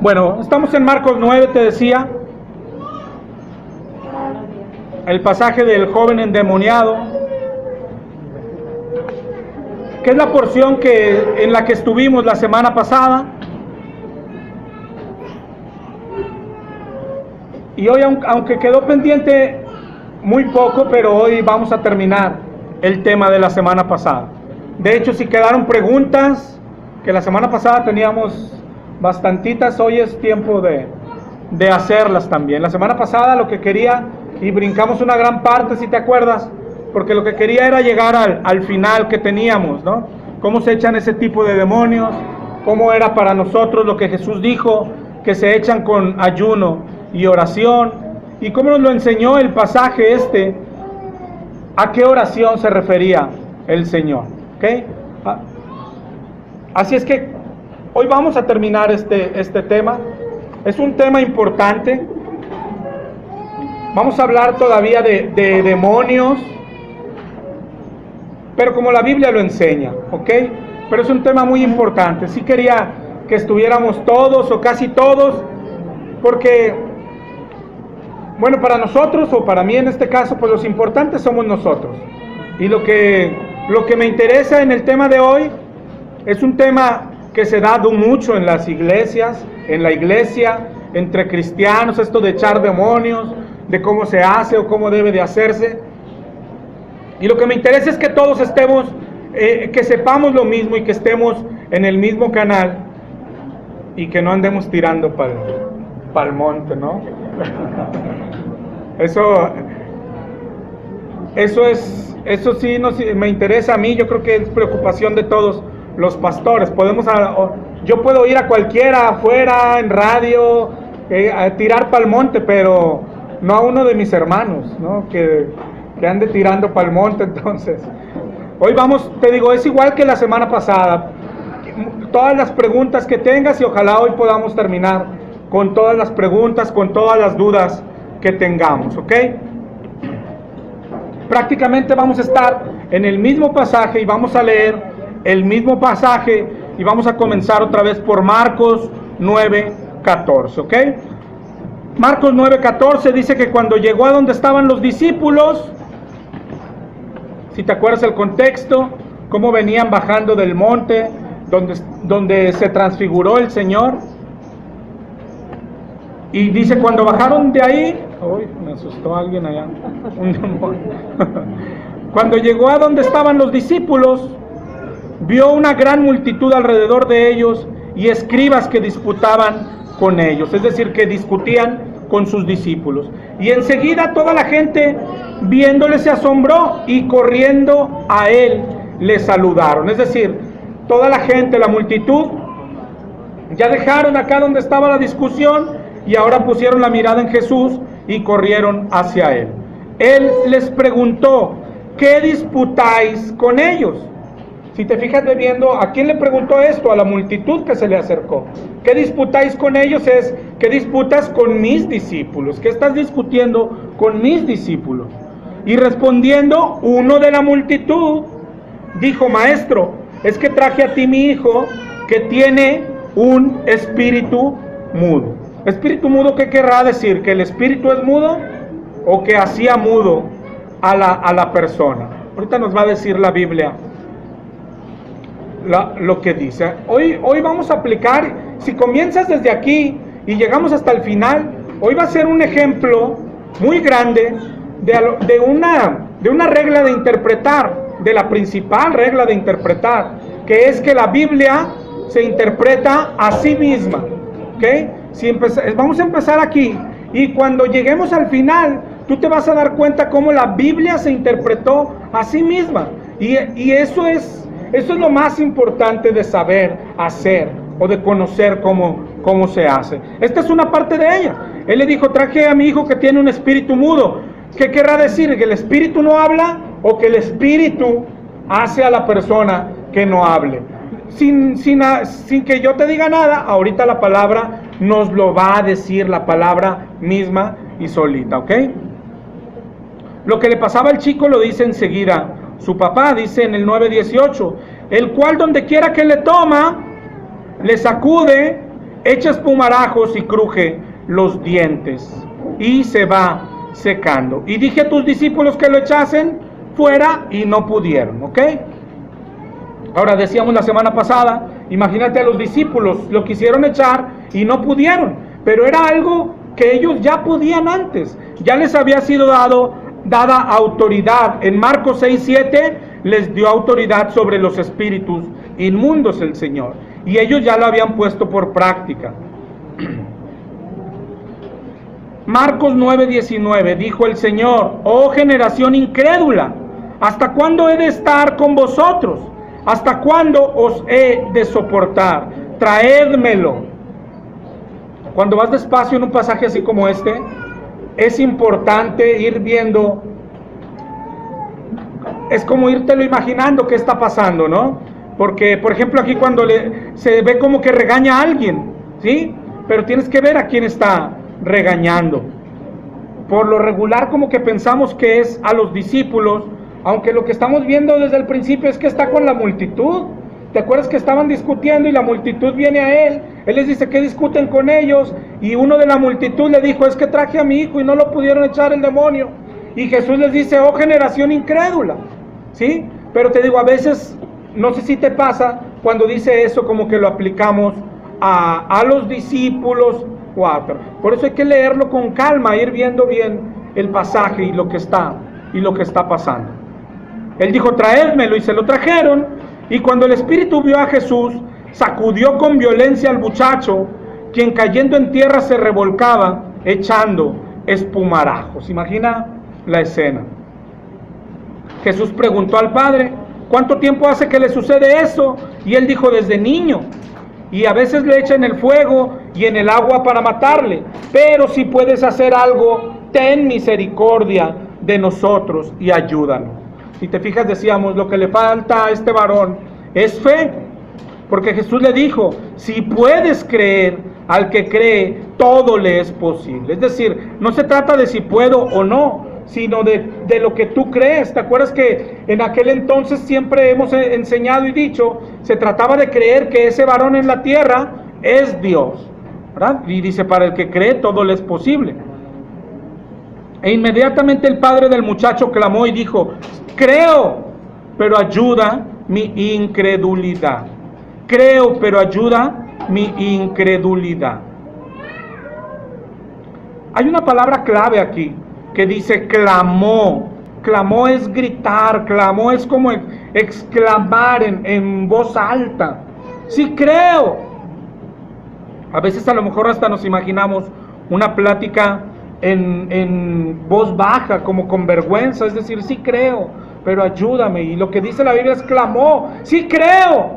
Bueno, estamos en Marcos 9, te decía. El pasaje del joven endemoniado, que es la porción en la que estuvimos la semana pasada. Y hoy, aunque quedó pendiente muy poco, pero hoy vamos a terminar el tema de la semana pasada. De hecho, si quedaron preguntas, que la semana pasada teníamos bastantitas, hoy es tiempo de hacerlas también. La semana pasada lo que quería, y brincamos una gran parte, si te acuerdas, porque lo que quería era llegar al final que teníamos, ¿no? Cómo se echan ese tipo de demonios, cómo era para nosotros lo que Jesús dijo, que se echan con ayuno y oración, y cómo nos lo enseñó el pasaje a qué oración se refería el Señor, ¿ok? Así es que hoy vamos a terminar este tema. Es un tema importante. Vamos a hablar todavía de demonios, pero como la Biblia lo enseña, ¿ok? Pero es un tema muy importante. Sí quería que estuviéramos todos o casi todos, porque, bueno, para nosotros, o para mí en este caso, pues los importantes somos nosotros. Y lo que me interesa en el tema de hoy es un tema que se da mucho en las iglesias, en la iglesia, entre cristianos, esto de echar demonios, de cómo se hace o cómo debe de hacerse. Y lo que me interesa es que todos estemos, que sepamos lo mismo y que estemos en el mismo canal y que no andemos tirando para el monte, ¿no? Eso sí me interesa a mí. Yo creo que es preocupación de todos los pastores. Yo puedo ir a cualquiera afuera en radio a tirar para el monte, pero no a uno de mis hermanos, ¿no? Que ande tirando para el monte. Entonces, hoy vamos, te digo, es igual que la semana pasada. Todas las preguntas que tengas, y ojalá hoy podamos terminar con todas las preguntas, con todas las dudas que tengamos, ¿ok? Prácticamente vamos a estar en el mismo pasaje y vamos a leer el mismo pasaje y vamos a comenzar otra vez por Marcos 9:14, ¿ok? Marcos 9:14 dice que cuando llegó a donde estaban los discípulos, si te acuerdas el contexto, cómo venían bajando del monte donde se transfiguró el Señor, y dice cuando bajaron de ahí, uy, me asustó alguien allá, un demonio. Cuando llegó a donde estaban los discípulos, vio una gran multitud alrededor de ellos y escribas que disputaban con ellos, es decir, que discutían con sus discípulos. Y enseguida toda la gente, viéndole, se asombró y corriendo a él le saludaron. Es decir, toda la gente, la multitud, ya dejaron acá donde estaba la discusión y ahora pusieron la mirada en Jesús y corrieron hacia él. Él les preguntó: ¿qué disputáis con ellos? Si te fijas viendo, ¿a quién le preguntó esto? A la multitud que se le acercó. ¿Qué disputáis con ellos? Es, ¿qué disputas con mis discípulos? ¿Qué estás discutiendo con mis discípulos? Y respondiendo, uno de la multitud dijo: Maestro, es que traje a ti mi hijo que tiene un espíritu mudo. ¿Espíritu mudo qué querrá decir? ¿Que el espíritu es mudo o que hacía mudo a la persona? Ahorita nos va a decir la Biblia lo que dice. Hoy vamos a aplicar, si comienzas desde aquí y llegamos hasta el final, hoy va a ser un ejemplo muy grande de una regla de interpretar, de la principal regla de interpretar, que es que la Biblia se interpreta a sí misma, ¿ok? Vamos a empezar aquí, y cuando lleguemos al final, tú te vas a dar cuenta cómo la Biblia se interpretó a sí misma, y eso es lo más importante de saber hacer o de conocer cómo se hace. Esta es una parte de ella. Él le dijo: traje a mi hijo que tiene un espíritu mudo. ¿Qué querrá decir? ¿Que el espíritu no habla o que el espíritu hace a la persona que no hable? Sin que yo te diga nada, ahorita la palabra nos lo va a decir, la palabra misma y solita, ¿ok? Lo que le pasaba al chico lo dice enseguida su papá, dice en el 9:18, el cual donde quiera que le toma, le sacude echa espumarajos y cruje los dientes y se va secando. Y dije a tus discípulos que lo echasen fuera y no pudieron, ¿ok? Ahora decíamos la semana pasada, imagínate a los discípulos, lo quisieron echar y no pudieron, pero era algo que ellos ya podían antes, ya les había sido dada autoridad. En Marcos 6:7 les dio autoridad sobre los espíritus inmundos el Señor, y ellos ya lo habían puesto por práctica. Marcos 9:19 dijo el Señor: oh generación incrédula, ¿hasta cuándo he de estar con vosotros? ¿Hasta cuándo os he de soportar? Traédmelo. Cuando vas despacio en un pasaje así como este, es importante ir viendo, es como írtelo imaginando qué está pasando, ¿no? Porque, por ejemplo, aquí cuando se ve como que regaña a alguien, ¿sí? Pero tienes que ver a quién está regañando. Por lo regular, como que pensamos que es a los discípulos, aunque lo que estamos viendo desde el principio es que está con la multitud. ¿Te acuerdas que estaban discutiendo y la multitud viene a él? Él les dice que discuten con ellos, y uno de la multitud le dijo: es que traje a mi hijo y no lo pudieron echar el demonio. Y Jesús les dice: oh generación incrédula, ¿sí? Pero te digo, a veces, no sé si te pasa, cuando dice eso como que lo aplicamos a los discípulos o a otros. Por eso hay que leerlo con calma, ir viendo bien el pasaje y lo que está pasando. Él dijo: traédmelo, y se lo trajeron. Y cuando el espíritu vio a Jesús, sacudió con violencia al muchacho, quien cayendo en tierra se revolcaba, echando espumarajos. Imagina la escena. Jesús preguntó al padre: ¿cuánto tiempo hace que le sucede eso? Y él dijo: desde niño. Y a veces le echan el fuego y en el agua para matarle. Pero si puedes hacer algo, ten misericordia de nosotros y ayúdanos. Si te fijas, decíamos, lo que le falta a este varón es fe, porque Jesús le dijo: si puedes creer, al que cree, todo le es posible. Es decir, no se trata de si puedo o no, sino de lo que tú crees. ¿Te acuerdas que en aquel entonces siempre hemos enseñado y dicho, se trataba de creer que ese varón en la tierra es Dios, ¿verdad? Y dice: para el que cree, todo le es posible. E inmediatamente el padre del muchacho clamó y dijo: creo, pero ayuda mi incredulidad. Creo, pero ayuda mi incredulidad. Hay una palabra clave aquí que dice clamó. Clamó es gritar, clamó es como exclamar en voz alta. Sí, creo. A veces a lo mejor hasta nos imaginamos una plática en voz baja, como con vergüenza, es decir, sí creo, pero ayúdame. Y lo que dice la Biblia es clamó: sí creo,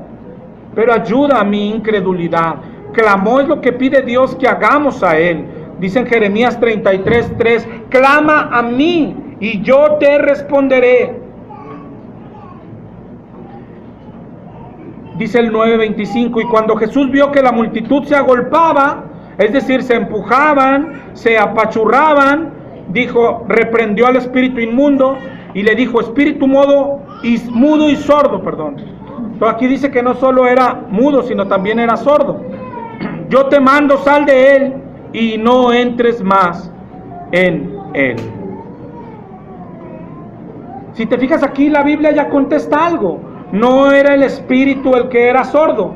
pero ayuda a mi incredulidad. Clamó es lo que pide Dios que hagamos a Él. Dice en Jeremías 33:3: clama a mí y yo te responderé. Dice el 9:25: y cuando Jesús vio que la multitud se agolpaba, es decir, se empujaban, se apachurraban, dijo, reprendió al espíritu inmundo y le dijo: espíritu mudo y sordo, perdón. Entonces aquí dice que no solo era mudo, sino también era sordo. Yo te mando, sal de él y no entres más en él. Si te fijas aquí, la Biblia ya contesta algo. No era el espíritu el que era sordo,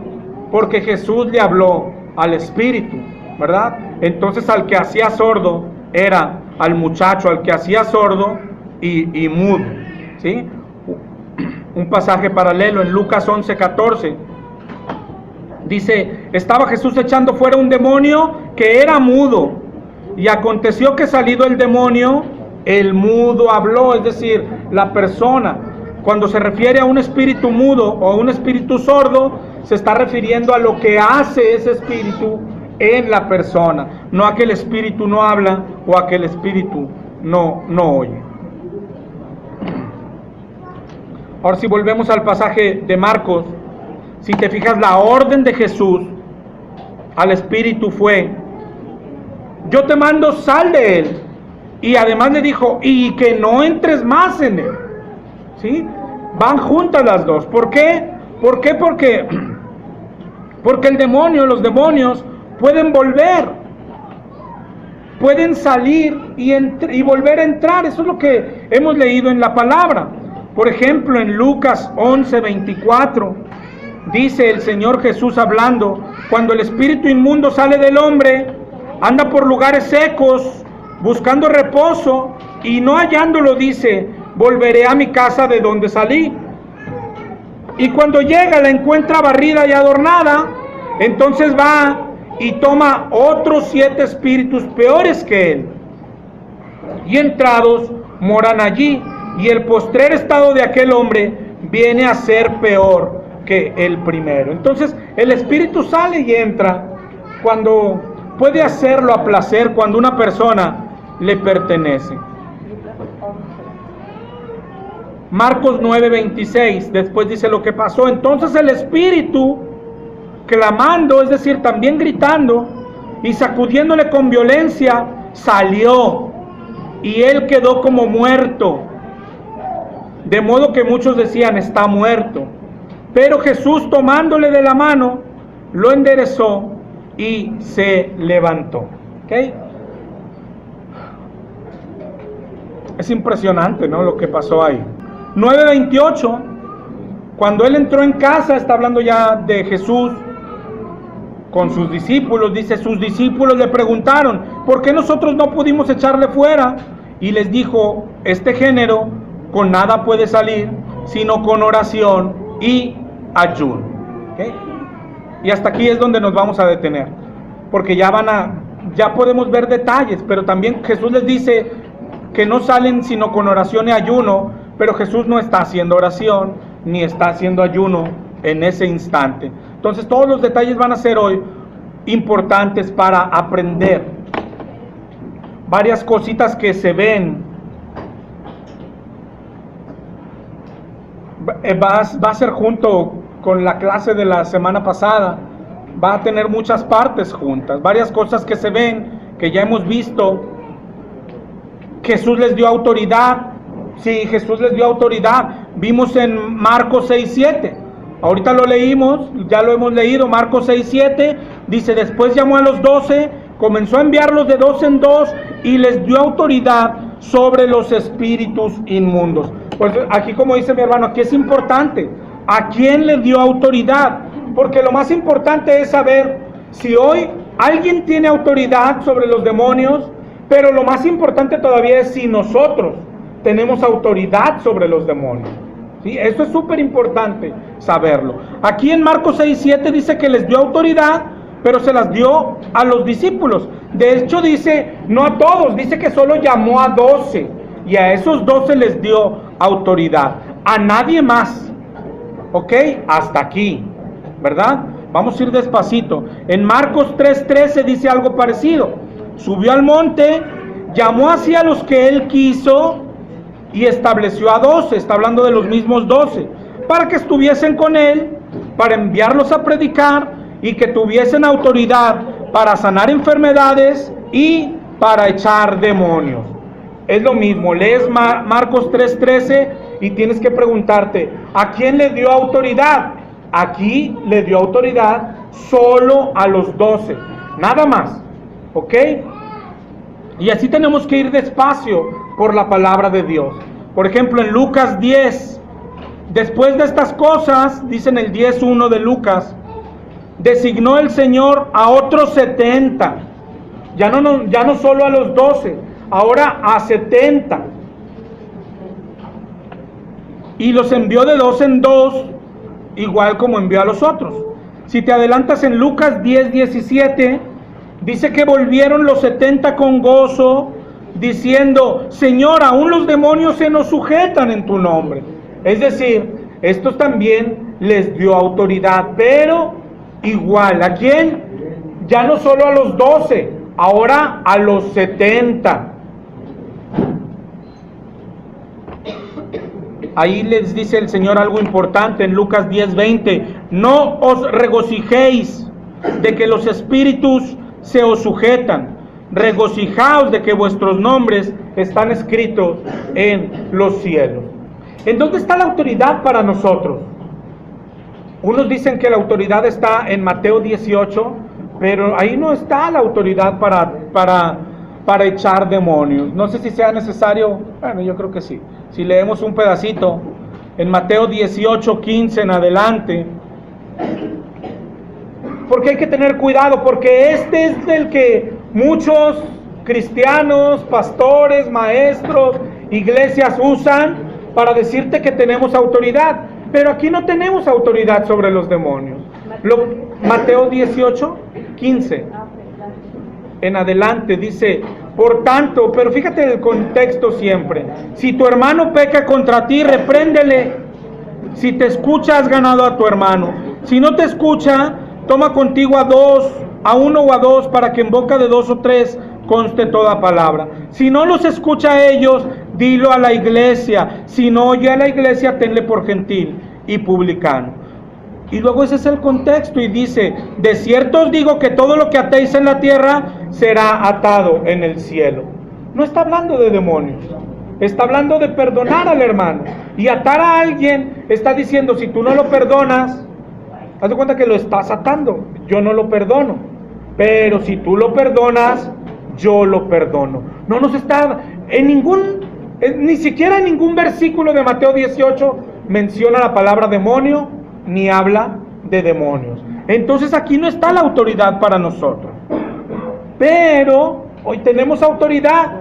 porque Jesús le habló al espíritu, ¿verdad? Entonces al que hacía sordo era al muchacho, al que hacía sordo y mudo, ¿sí? Un pasaje paralelo en Lucas 11:14 dice: estaba Jesús echando fuera un demonio que era mudo, y aconteció que salido el demonio, el mudo habló. Es decir, la persona, cuando se refiere a un espíritu mudo o a un espíritu sordo, se está refiriendo a lo que hace ese espíritu en la persona, no a que el espíritu no habla o a que el espíritu no oye. Ahora, si volvemos al pasaje de Marcos, si te fijas, la orden de Jesús al espíritu fue: yo te mando, sal de él. Y además le dijo: y que no entres más en él. ¿Sí? Van juntas las dos. ¿Por qué? Porque el demonio, los demonios pueden volver, pueden salir y volver a entrar. Eso es lo que hemos leído en la palabra. Por ejemplo, en Lucas 11:24, dice el Señor Jesús hablando: cuando el espíritu inmundo sale del hombre, anda por lugares secos, buscando reposo, y no hallándolo, dice: volveré a mi casa de donde salí. Y cuando llega, la encuentra barrida y adornada. Entonces va y toma otros 7 espíritus peores que él, y entrados moran allí, y el postrer estado de aquel hombre viene a ser peor que el primero. Entonces el espíritu sale y entra cuando puede hacerlo a placer, cuando una persona le pertenece. Marcos 9:26, después dice lo que pasó. Entonces el espíritu, clamando, es decir, también gritando y sacudiéndole con violencia, salió, y él quedó como muerto, de modo que muchos decían: está muerto. Pero Jesús, tomándole de la mano, lo enderezó y se levantó. ¿Okay? Es impresionante, ¿no?, lo que pasó ahí. 9:28, cuando él entró en casa, está hablando ya de Jesús con sus discípulos, dice: sus discípulos le preguntaron: ¿por qué nosotros no pudimos echarle fuera? Y les dijo: este género con nada puede salir, sino con oración y ayuno. ¿Okay? Y hasta aquí es donde nos vamos a detener, porque ya podemos ver detalles, pero también Jesús les dice que no salen sino con oración y ayuno. Pero Jesús no está haciendo oración ni está haciendo ayuno en ese instante. Entonces todos los detalles van a ser hoy importantes para aprender varias cositas que se ven. Va a ser junto con la clase de la semana pasada, va a tener muchas partes juntas, varias cosas que se ven, que ya hemos visto. Jesús les dio autoridad. Sí, Jesús les dio autoridad. Vimos en Marcos 6:7. Ahorita lo leímos, ya lo hemos leído. Marcos 6:7 dice: después llamó a los 12, comenzó a enviarlos de 2 en 2 y les dio autoridad sobre los espíritus inmundos. Pues aquí, como dice mi hermano, aquí es importante a quién le dio autoridad, porque lo más importante es saber si hoy alguien tiene autoridad sobre los demonios, pero lo más importante todavía es si nosotros tenemos autoridad sobre los demonios. ¿Sí? Eso es súper importante saberlo. Aquí en Marcos 6:7 dice que les dio autoridad, pero se las dio a los discípulos. De hecho dice, no a todos, dice que solo llamó a 12, y a esos 12 les dio autoridad, a nadie más. ¿Ok? Hasta aquí, ¿verdad? Vamos a ir despacito. En Marcos 3:13 dice algo parecido. Subió al monte, llamó así a los que él quiso y estableció a 12, está hablando de los mismos 12, para que estuviesen con él, para enviarlos a predicar y que tuviesen autoridad para sanar enfermedades y para echar demonios. Es lo mismo, lees Marcos 3:13 y tienes que preguntarte, ¿a quién le dio autoridad? Aquí le dio autoridad solo a los 12, nada más. ¿Ok? Y así tenemos que ir despacio por la palabra de Dios. Por ejemplo, en Lucas 10, después de estas cosas, dice en el 10:1 de Lucas, designó el Señor a otros 70, ya no solo a los 12, ahora a 70, y los envió de 2 en 2, igual como envió a los otros. Si te adelantas en Lucas 10:17, dice que volvieron los 70 con gozo, diciendo: Señor, aún los demonios se nos sujetan en tu nombre. Es decir, estos también les dio autoridad, pero igual, ¿a quién? Ya no solo a los 12, ahora a los 70. Ahí les dice el Señor algo importante en Lucas 10:20: no os regocijéis de que los espíritus se os sujetan, regocijaos de que vuestros nombres están escritos en los cielos. ¿En dónde está la autoridad para nosotros? Unos dicen que la autoridad está en Mateo 18, pero ahí no está la autoridad para echar demonios. No sé si sea necesario, bueno, yo creo que sí. Si leemos un pedacito en Mateo 18:15 en adelante, porque hay que tener cuidado, porque este es el que muchos cristianos, pastores, maestros, iglesias usan para decirte que tenemos autoridad, pero aquí no tenemos autoridad sobre los demonios. Mateo 18:15 en adelante dice: por tanto, pero fíjate el contexto siempre, si tu hermano peca contra ti, repréndele. Si te escucha, has ganado a tu hermano. Si no te escucha, toma contigo a uno o a dos, para que en boca de 2 o 3 conste toda palabra. Si no los escucha a ellos, dilo a la iglesia. Si no oye a la iglesia, tenle por gentil y publicano. Y luego ese es el contexto, y dice: de cierto os digo que todo lo que atéis en la tierra será atado en el cielo. No está hablando de demonios, está hablando de perdonar al hermano. Y atar a alguien está diciendo: si tú no lo perdonas, haz de cuenta que lo estás atando. Yo no lo perdono, pero si tú lo perdonas, yo lo perdono. No nos está ni siquiera en ningún versículo de Mateo 18 menciona la palabra demonio, ni habla de demonios. Entonces aquí no está la autoridad para nosotros, pero hoy tenemos autoridad.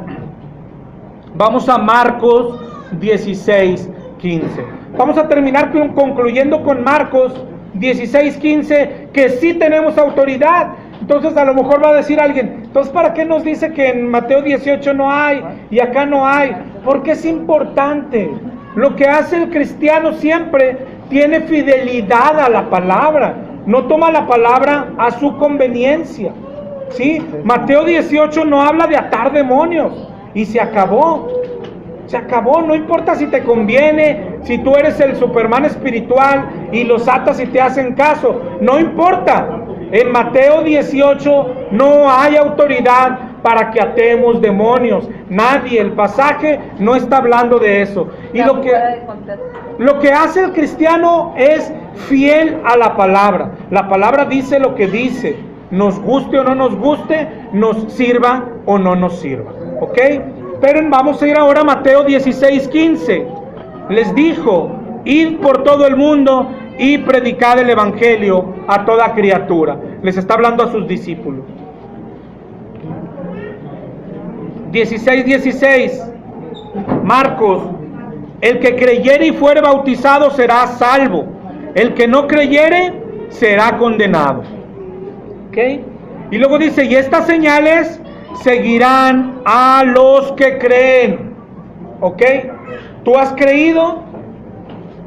Vamos a Marcos 16:15. Vamos a terminar concluyendo con Marcos 16:15, que sí tenemos autoridad. Entonces a lo mejor va a decir alguien: entonces ¿para qué nos dice que en Mateo 18 no hay y acá no hay? Porque es importante. Lo que hace el cristiano siempre tiene fidelidad a la palabra, no toma la palabra a su conveniencia. ¿Sí? Mateo 18 no habla de atar demonios, y se acabó. Se acabó, no importa si te conviene, si tú eres el Superman espiritual y los atas y te hacen caso, no importa. En Mateo 18 no hay autoridad para que atemos demonios. Nadie, el pasaje no está hablando de eso. Y lo que hace el cristiano es fiel a la palabra. La palabra dice lo que dice, nos guste o no nos guste, nos sirva o no nos sirva. ¿Ok? Pero vamos a ir ahora a Mateo 16:15. Les dijo: id por todo el mundo y predicad el evangelio a toda criatura. Les está hablando a sus discípulos. 16:16. Marcos: el que creyere y fuere bautizado será salvo, el que no creyere será condenado. ¿Ok? Y luego dice: y estas señales seguirán a los que creen. ¿Ok? ¿Tú has creído?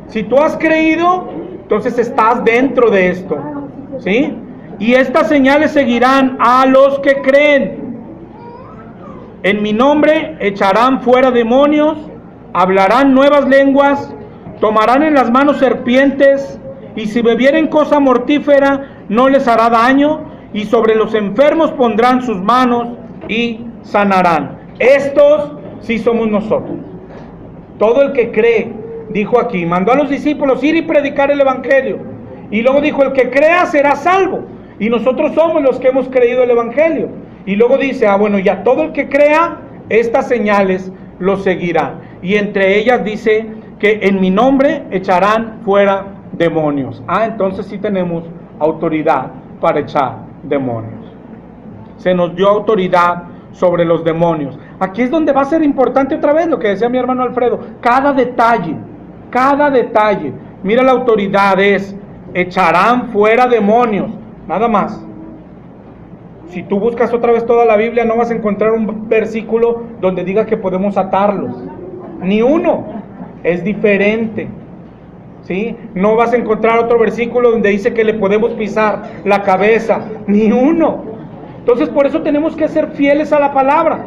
Si tú has creído, entonces estás dentro de esto. ¿Sí? Y estas señales seguirán a los que creen. En mi nombre echarán fuera demonios, hablarán nuevas lenguas, tomarán en las manos serpientes, y si bebieren cosa mortífera no les hará daño, y sobre los enfermos pondrán sus manos y sanarán. Estos sí somos nosotros. Todo el que cree, dijo aquí, mandó a los discípulos ir y predicar el evangelio, y luego dijo: el que crea será salvo. Y nosotros somos los que hemos creído el evangelio. Y luego dice: bueno, ya todo el que crea, estas señales lo seguirán. Y entre ellas dice que en mi nombre echarán fuera demonios. Entonces sí tenemos autoridad para echar demonios. Se nos dio autoridad sobre los demonios. Aquí es donde va a ser importante otra vez lo que decía mi hermano Alfredo. Cada detalle. Mira, la autoridad es: echarán fuera demonios. Nada más. Si tú buscas otra vez toda la Biblia, no vas a encontrar un versículo donde diga que podemos atarlos. Ni uno. Es diferente. ¿Sí? No vas a encontrar otro versículo donde dice que le podemos pisar la cabeza. Ni uno. Entonces por eso tenemos que ser fieles a la palabra.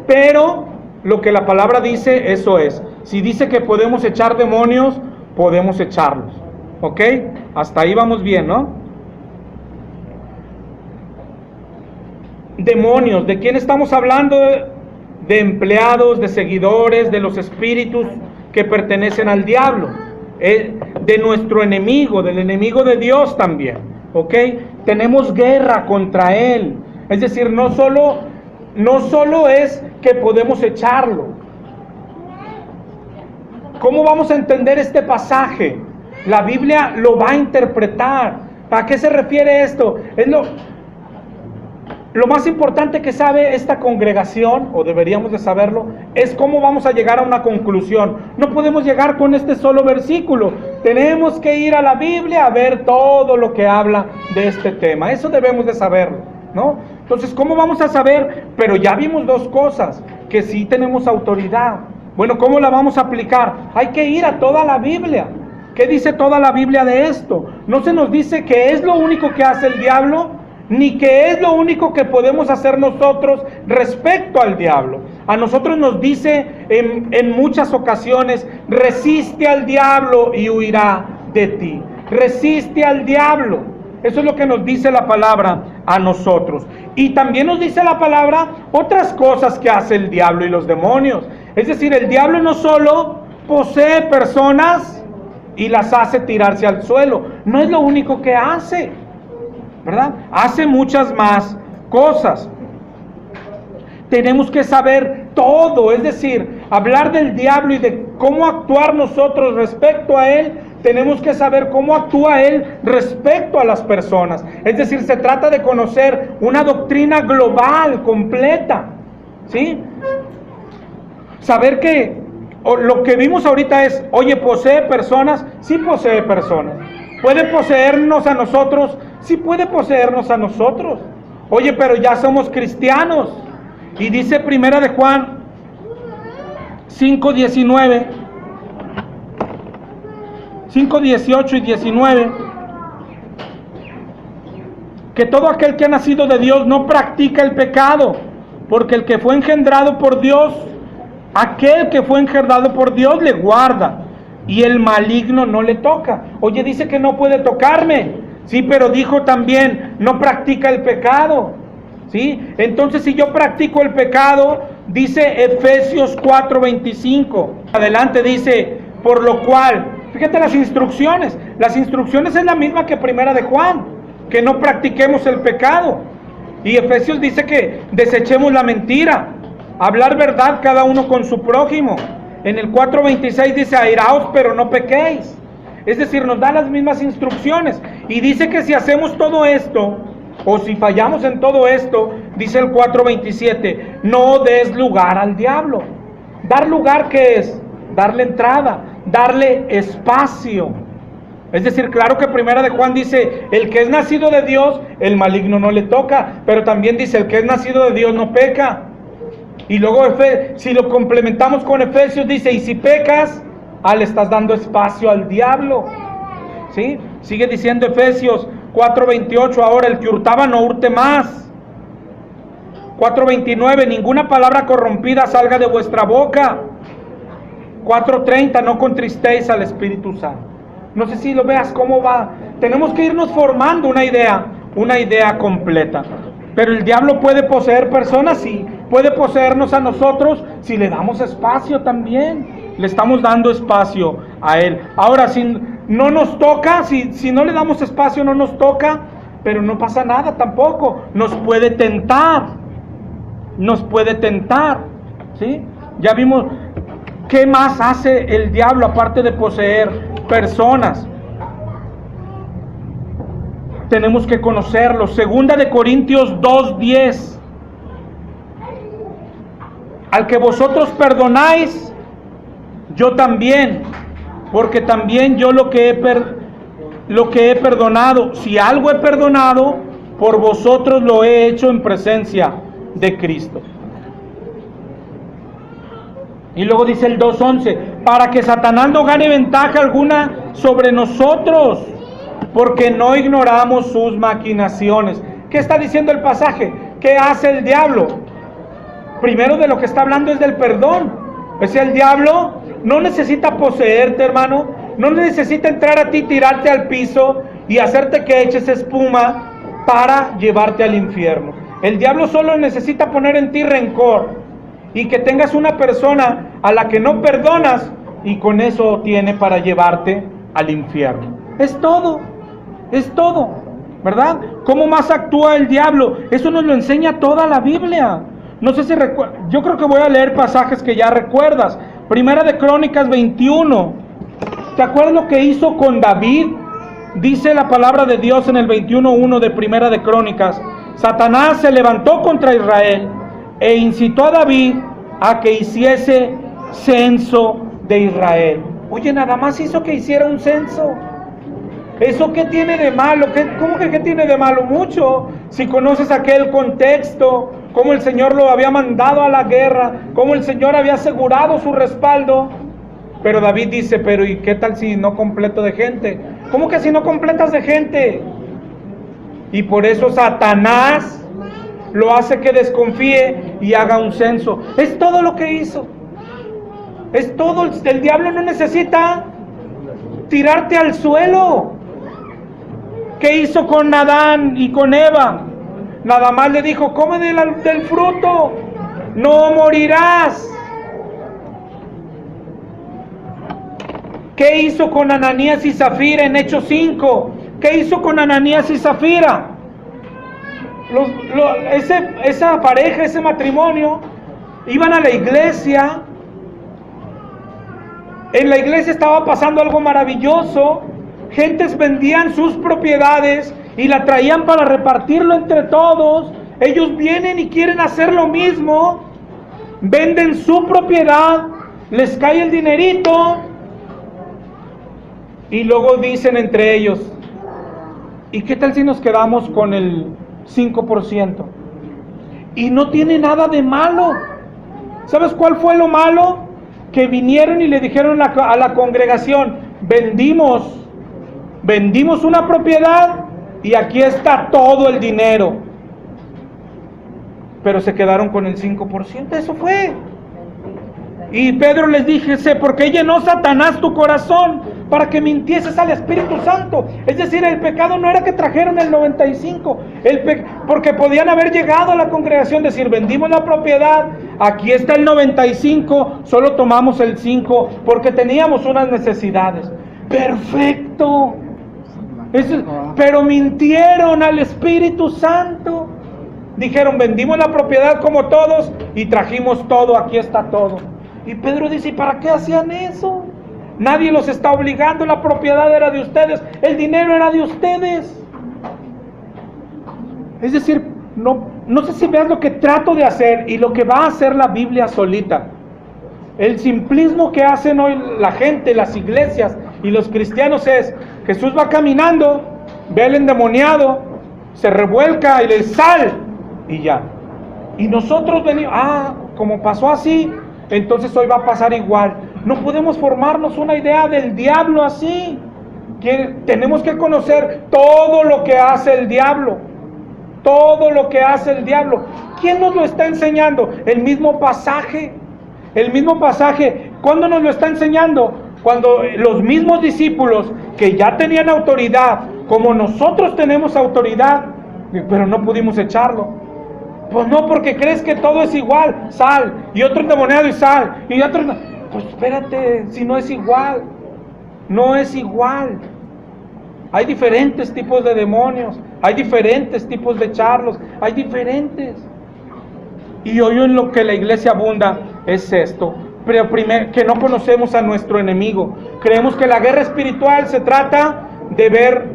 Pero lo que la palabra dice, eso es. Si dice que podemos echar demonios, podemos echarlos. ¿Ok? Hasta ahí vamos bien, ¿no? Demonios, ¿de quién estamos hablando? De empleados, de seguidores, de los espíritus que pertenecen al diablo, de nuestro enemigo, del enemigo de Dios también. ¿Ok? tenemos guerra contra él. Es decir, no solo es que podemos echarlo. ¿Cómo vamos a entender este pasaje? La Biblia lo va a interpretar. ¿A qué se refiere esto? Es lo más importante que sabe esta congregación, o deberíamos de saberlo, es cómo vamos a llegar a una conclusión. No podemos llegar con este solo versículo. Tenemos que ir a la Biblia a ver todo lo que habla de este tema. Eso debemos de saberlo, ¿no? Entonces, ¿cómo vamos a saber? Pero ya vimos dos cosas, que sí tenemos autoridad. Bueno, ¿cómo la vamos a aplicar? Hay que ir a toda la Biblia. ¿Qué dice toda la Biblia de esto? No se nos dice que es lo único que hace el diablo, ni que es lo único que podemos hacer nosotros respecto al diablo. A nosotros nos dice en muchas ocasiones: resiste al diablo y huirá de ti. Resiste al diablo. Eso es lo que nos dice la palabra a nosotros. Y también nos dice la palabra otras cosas que hace el diablo y los demonios. Es decir, el diablo no solo posee personas y las hace tirarse al suelo. No es lo único que hace, ¿verdad? Hace muchas más cosas. Tenemos que saber todo, es decir, hablar del diablo y de cómo actuar nosotros respecto a él. Tenemos que saber cómo actúa él respecto a las personas. Es decir, se trata de conocer una doctrina global, completa, ¿sí? Saber que lo que vimos ahorita es, oye, ¿posee personas? Sí posee personas. ¿Puede poseernos a nosotros? Sí puede poseernos a nosotros. Oye, pero ya somos cristianos. Y dice Primera de Juan 5:19, 5:18 y 19, que todo aquel que ha nacido de Dios no practica el pecado, porque el que fue engendrado por Dios, aquel que fue engendrado por Dios le guarda, y el maligno no le toca. Oye, dice que no puede tocarme, sí, pero dijo también, no practica el pecado, ¿sí? Entonces, si yo practico el pecado, dice Efesios 4:25, adelante dice, por lo cual, fíjate las instrucciones es la misma que Primera de Juan, que no practiquemos el pecado. Y Efesios dice que desechemos la mentira, hablar verdad cada uno con su prójimo. En el 4:26 dice, airaos pero no pequéis. Es decir, nos da las mismas instrucciones. Y dice que si hacemos todo esto, o si fallamos en todo esto, dice el 4:27, no des lugar al diablo. Dar lugar, ¿qué es? Darle entrada, darle espacio. Es decir, claro que Primera de Juan dice, el que es nacido de Dios, el maligno no le toca, pero también dice, el que es nacido de Dios no peca. Y luego, si lo complementamos con Efesios, dice, y si pecas, le estás dando espacio al diablo, ¿sí? Sigue diciendo Efesios 4:28, ahora el que hurtaba no hurte más. 4:29, ninguna palabra corrompida salga de vuestra boca. 4:30, no contristéis al Espíritu Santo. No sé si lo veas cómo va. Tenemos que irnos formando una idea completa. Pero el diablo puede poseer personas, sí. Puede poseernos a nosotros si le damos espacio también. Le estamos dando espacio a él. Ahora, si no nos toca, si no le damos espacio, no nos toca, pero no pasa nada tampoco. Nos puede tentar, ¿sí? Ya vimos qué más hace el diablo aparte de poseer personas. Tenemos que conocerlo. Segunda de Corintios 2:10. Al que vosotros perdonáis, yo también, porque también yo lo que he perdonado, si algo he perdonado, por vosotros lo he hecho en presencia de Cristo. Y luego dice el 2:11, para que Satanás no gane ventaja alguna sobre nosotros, porque no ignoramos sus maquinaciones. ¿Qué está diciendo el pasaje? ¿Qué hace el diablo? Primero de lo que está hablando es del perdón. Es el diablo no necesita poseerte, hermano, no necesita entrar a ti, tirarte al piso y hacerte que eches espuma para llevarte al infierno. El diablo solo necesita poner en ti rencor y que tengas una persona a la que no perdonas, y con eso tiene para llevarte al infierno. Es todo, ¿verdad? ¿Cómo más actúa el diablo? Eso nos lo enseña toda la Biblia. No sé si yo creo que voy a leer pasajes que ya recuerdas. Primera de Crónicas 21. ¿Te acuerdas lo que hizo con David? Dice la palabra de Dios en el 21:1 de Primera de Crónicas. Satanás se levantó contra Israel e incitó a David a que hiciese censo de Israel. Oye, nada más hizo que hiciera un censo. ¿Eso qué tiene de malo? ¿Cómo que qué tiene de malo? Mucho. Si conoces aquel contexto, cómo el Señor lo había mandado a la guerra, cómo el Señor había asegurado su respaldo. Pero David dice, pero ¿y qué tal si no completo de gente? ¿Cómo que si no completas de gente? Y por eso Satanás lo hace que desconfíe y haga un censo. Es todo lo que hizo. Es todo. El diablo no necesita tirarte al suelo. ¿Qué hizo con Adán y con Eva? Nada más le dijo, come del fruto, no morirás. ¿Qué hizo con Ananías y Zafira en Hechos 5? ¿Qué hizo con Ananías y Zafira? Esa pareja, ese matrimonio, iban a la iglesia. En la iglesia estaba pasando algo maravilloso. Gentes vendían sus propiedades y la traían para repartirlo entre todos. Ellos vienen y quieren hacer lo mismo. Venden su propiedad, les cae el dinerito y luego dicen entre ellos, ¿y qué tal si nos quedamos con el 5%? Y no tiene nada de malo. ¿Sabes cuál fue lo malo? Que vinieron y le dijeron a la congregación, vendimos una propiedad y aquí está todo el dinero. Pero se quedaron con el 5%, eso fue. Y Pedro les dije, ¿por qué llenó Satanás tu corazón? Para que mintieses al Espíritu Santo. Es decir, el pecado no era que trajeron el 95, porque podían haber llegado a la congregación, decir, vendimos la propiedad, aquí está el 95, solo tomamos el 5, porque teníamos unas necesidades. Perfecto. Pero mintieron al Espíritu Santo. Dijeron, vendimos la propiedad como todos y trajimos todo, aquí está todo. Y Pedro dice, ¿y para qué hacían eso? Nadie los está obligando, la propiedad era de ustedes, el dinero era de ustedes. Es decir, no sé si veas lo que trato de hacer y lo que va a hacer la Biblia solita. El simplismo que hacen hoy la gente, las iglesias y los cristianos es, Jesús va caminando, ve al endemoniado, se revuelca y le sal y ya. Y nosotros venimos, como pasó así, entonces hoy va a pasar igual. No podemos formarnos una idea del diablo así. Tenemos que conocer todo lo que hace el diablo. Todo lo que hace el diablo. ¿Quién nos lo está enseñando? El mismo pasaje. El mismo pasaje. ¿Cuándo nos lo está enseñando? Cuando los mismos discípulos que ya tenían autoridad, como nosotros tenemos autoridad, pero no pudimos echarlo. Pues no, porque crees que todo es igual, sal, y otro endemoniado y sal, y otro... Pues espérate, si no es igual, no es igual. Hay diferentes tipos de demonios, hay diferentes tipos de charlos, hay diferentes. Y hoy en lo que la iglesia abunda es esto, pero primero, que no conocemos a nuestro enemigo. Creemos que la guerra espiritual se trata de ver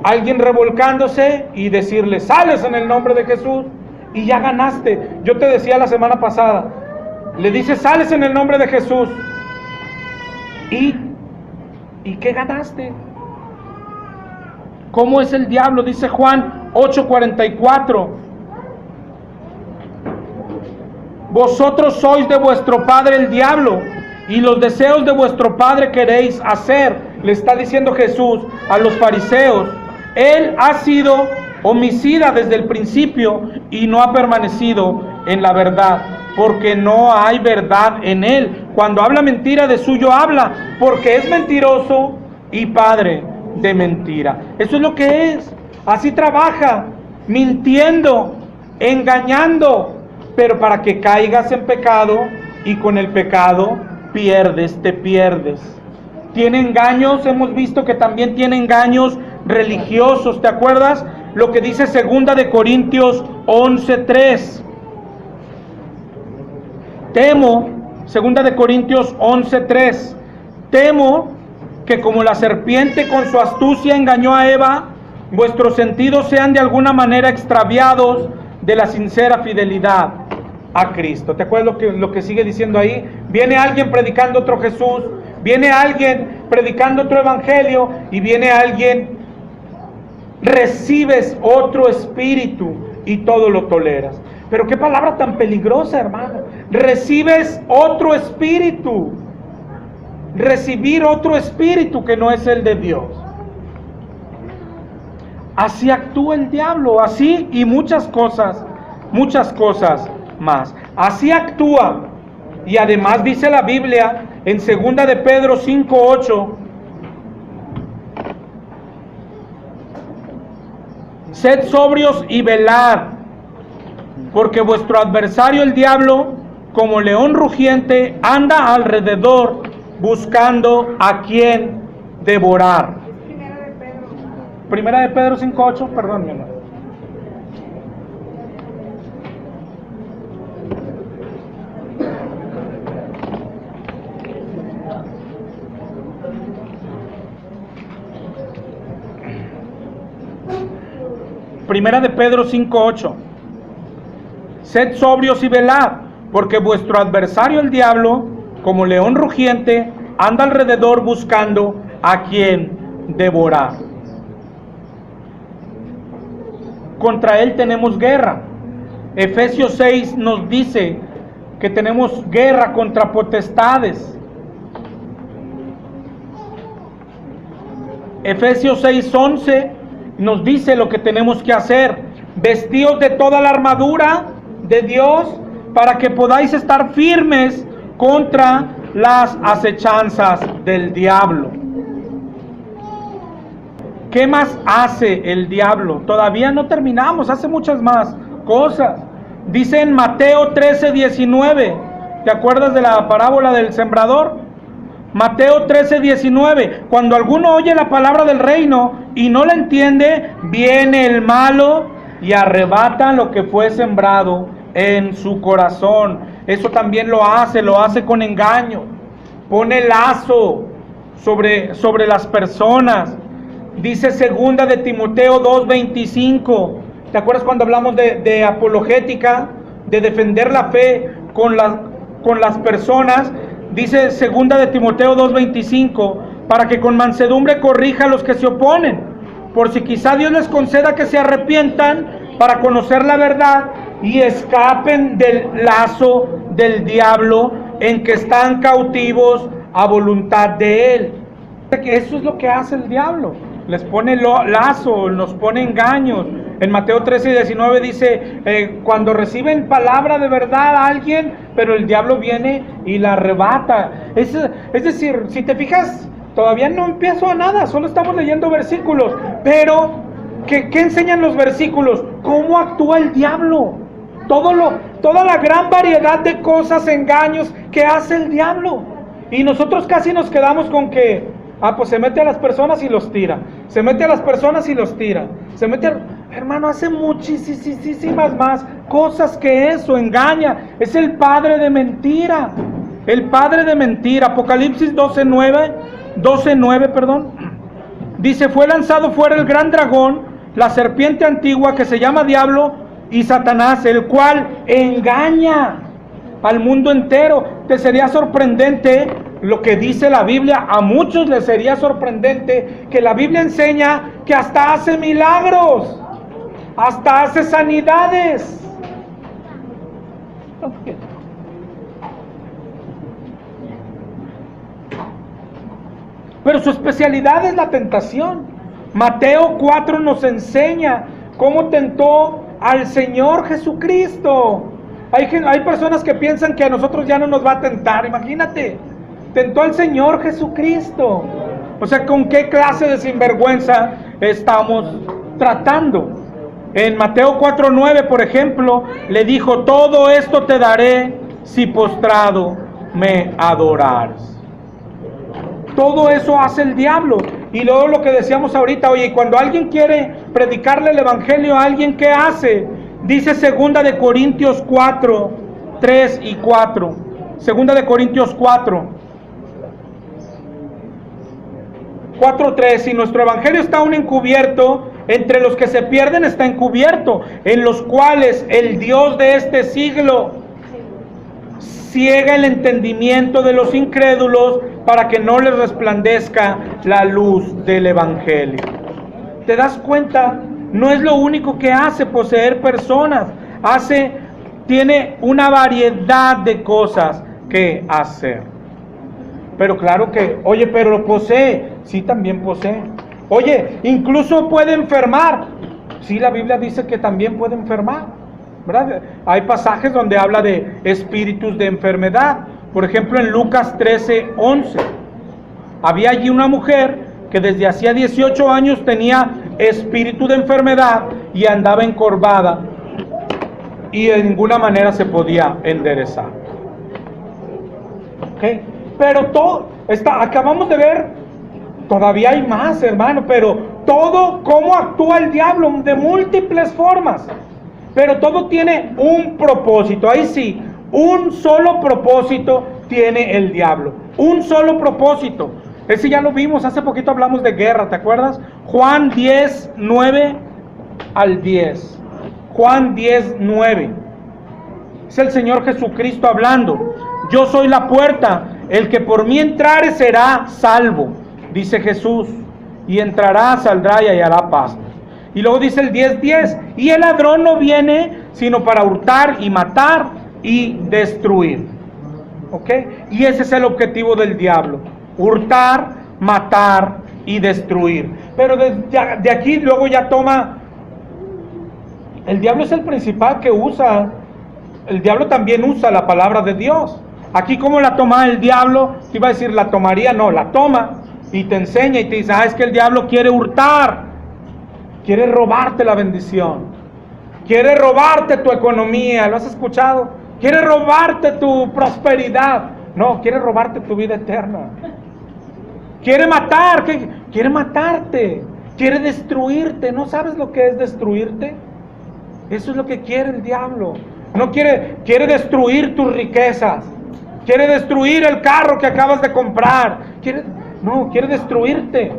a alguien revolcándose y decirle, sales en el nombre de Jesús, y ya ganaste. Yo te decía la semana pasada, le dices, sales en el nombre de Jesús, ¿y qué ganaste? ¿Cómo es el diablo? Dice Juan 8:44, vosotros sois de vuestro padre el diablo, y los deseos de vuestro padre queréis hacer. Le está diciendo Jesús a los fariseos. Él ha sido homicida desde el principio y no ha permanecido en la verdad, porque no hay verdad en él. Cuando habla mentira, de suyo habla, porque es mentiroso y padre de mentira. Eso es lo que es. Así trabaja, mintiendo, engañando, pero para que caigas en pecado, y con el pecado te pierdes. Tiene engaños, hemos visto que también tiene engaños religiosos. ¿Te acuerdas lo que dice 2 de Corintios 11:3? Temo, 2 de Corintios 11:3, temo que como la serpiente con su astucia engañó a Eva, vuestros sentidos sean de alguna manera extraviados de la sincera fidelidad a Cristo. ¿Te acuerdas lo que sigue diciendo ahí? Viene alguien predicando otro Jesús, viene alguien predicando otro evangelio, y viene alguien, recibes otro espíritu y todo lo toleras. Pero qué palabra tan peligrosa, hermano. Recibes otro espíritu. Recibir otro espíritu que no es el de Dios. Así actúa el diablo, así y muchas cosas más. Así actúa. Y además dice la Biblia en 2 de Pedro 5:8, sed sobrios y velad, porque vuestro adversario el diablo, como león rugiente, anda alrededor buscando a quien devorar. Primera de Pedro 5:8, perdón, mi hermano. Primera de Pedro 5:8. Sed sobrios y velad, porque vuestro adversario el diablo, como león rugiente, anda alrededor buscando a quien devorar. Contra él tenemos guerra. Efesios 6 nos dice que tenemos guerra contra potestades. Efesios 6:11 nos dice lo que tenemos que hacer: vestidos de toda la armadura de Dios para que podáis estar firmes contra las acechanzas del diablo. ¿Qué más hace el diablo? Todavía no terminamos, hace muchas más cosas. Dice en Mateo 13:19, ¿te acuerdas de la parábola del sembrador? Mateo 13:19, cuando alguno oye la palabra del reino y no la entiende, viene el malo y arrebata lo que fue sembrado en su corazón. Eso también lo hace con engaño. Pone lazo sobre las personas. Dice 2 de Timoteo 2:25. ¿Te acuerdas cuando hablamos de apologética, de defender la fe con las personas? Dice 2 de Timoteo 2:25, para que con mansedumbre corrija a los que se oponen, por si quizá Dios les conceda que se arrepientan para conocer la verdad y escapen del lazo del diablo en que están cautivos a voluntad de él. Eso es lo que hace el diablo. Les pone lazo, nos pone engaños. En Mateo 13:19 dice, cuando reciben palabra de verdad a alguien, pero el diablo viene y la arrebata. Es decir, si te fijas, todavía no empiezo a nada, solo estamos leyendo versículos. Pero, ¿qué enseñan los versículos? ¿Cómo actúa el diablo? Toda la gran variedad de cosas, engaños que hace el diablo. Y nosotros casi nos quedamos con que, pues se mete a las personas y los tira. Se mete a las personas y los tira. Hermano, hace muchísimas más cosas que eso. Engaña. Es el padre de mentira. El padre de mentira. Apocalipsis 12:9, perdón. Dice, fue lanzado fuera el gran dragón, la serpiente antigua que se llama Diablo y Satanás, el cual engaña al mundo entero. Te sería sorprendente lo que dice la Biblia. A muchos les sería sorprendente que la Biblia enseña que hasta hace milagros, hasta hace sanidades. Pero su especialidad es la tentación. Mateo 4 nos enseña cómo tentó al Señor Jesucristo. Hay personas que piensan que a nosotros ya no nos va a tentar. Imagínate, tentó al Señor Jesucristo. O sea, ¿con qué clase de sinvergüenza estamos tratando? En Mateo 4:9, por ejemplo, le dijo, todo esto te daré si postrado me adorares. Todo eso hace el diablo. Y luego lo que decíamos ahorita, oye, cuando alguien quiere predicarle el evangelio a alguien, ¿qué hace? Dice 2 de Corintios 4, 3 y 4. 2 de Corintios 4. 4:3, si nuestro evangelio está aún encubierto, entre los que se pierden está encubierto, en los cuales el Dios de este siglo ciega el entendimiento de los incrédulos para que no les resplandezca la luz del evangelio. ¿Te das cuenta? No es lo único que hace poseer personas, tiene una variedad de cosas que hacer. Pero claro que, oye, pero lo posee. Sí, también posee. Oye, incluso puede enfermar. Sí, la Biblia dice que también puede enfermar, ¿verdad? Hay pasajes donde habla de espíritus de enfermedad. Por ejemplo, en Lucas 13:11. Había allí una mujer que desde hacía 18 años tenía espíritu de enfermedad y andaba encorvada y de ninguna manera se podía enderezar. ¿Ok? Pero acabamos de ver, todavía hay más, hermano, pero todo, cómo actúa el diablo de múltiples formas. Pero todo tiene un propósito, ahí sí, un solo propósito tiene el diablo, un solo propósito. Ese ya lo vimos, hace poquito hablamos de guerra, ¿te acuerdas? Juan 10, 9 al 10. Juan 10, 9. Es el Señor Jesucristo hablando. Yo soy la puerta, el que por mí entrare será salvo, dice Jesús, y entrará, saldrá y hallará pasto. Y luego dice el 10:10, y el ladrón no viene sino para hurtar y matar y destruir. ¿Ok? Y ese es el objetivo del diablo, hurtar, matar y destruir. Pero de aquí luego ya toma, el diablo es el principal que usa, el diablo también usa la palabra de Dios. Aquí, ¿cómo la toma el diablo? Te iba a decir, ¿la tomaría? No, la toma y te enseña y te dice, es que el diablo quiere hurtar, quiere robarte la bendición, quiere robarte tu economía, ¿lo has escuchado? Quiere robarte tu prosperidad, no, quiere robarte tu vida eterna, quiere matar, quiere matarte, quiere destruirte. ¿No sabes lo que es destruirte? Eso es lo que quiere el diablo. No quiere destruir tus riquezas, quiere destruir el carro que acabas de comprar, quiere destruirte.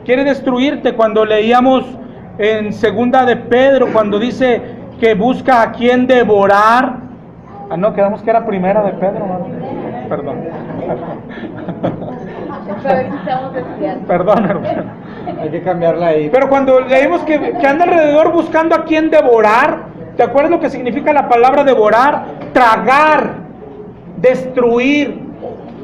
Quiere destruirte. Cuando leíamos en 2 de Pedro, cuando dice que busca a quien devorar. No, quedamos que era 1 de Pedro, ¿no? Perdón. Perdón, hermano. Hay que cambiarla ahí. Pero cuando leímos que anda alrededor buscando a quien devorar, ¿te acuerdas lo que significa la palabra devorar? Tragar, destruir.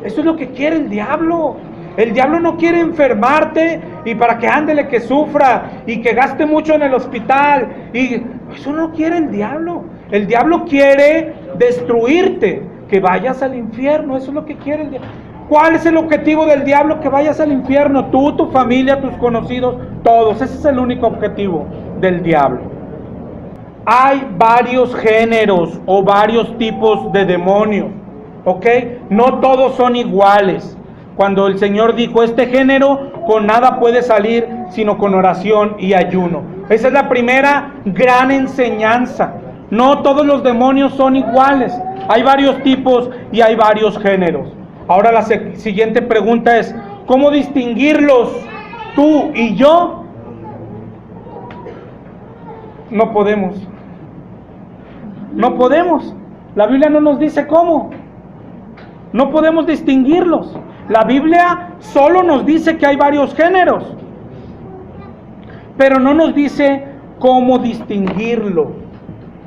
Eso es lo que quiere el diablo. El diablo no quiere enfermarte y para que ándele, que sufra y que gaste mucho en el hospital. Y eso no quiere el diablo. El diablo quiere destruirte, que vayas al infierno. Eso es lo que quiere el diablo. ¿Cuál es el objetivo del diablo? Que vayas al infierno, tú, tu familia, tus conocidos, todos. Ese es el único objetivo del diablo. Hay varios géneros o varios tipos de demonios, ¿ok? No todos son iguales. Cuando el Señor dijo, este género con nada puede salir sino con oración y ayuno. Esa es la primera gran enseñanza. No todos los demonios son iguales. Hay varios tipos y hay varios géneros. Ahora la siguiente pregunta es, ¿cómo distinguirlos tú y yo? No podemos. No podemos. La Biblia no nos dice cómo. No podemos distinguirlos. La Biblia solo nos dice que hay varios géneros, pero no nos dice cómo distinguirlo.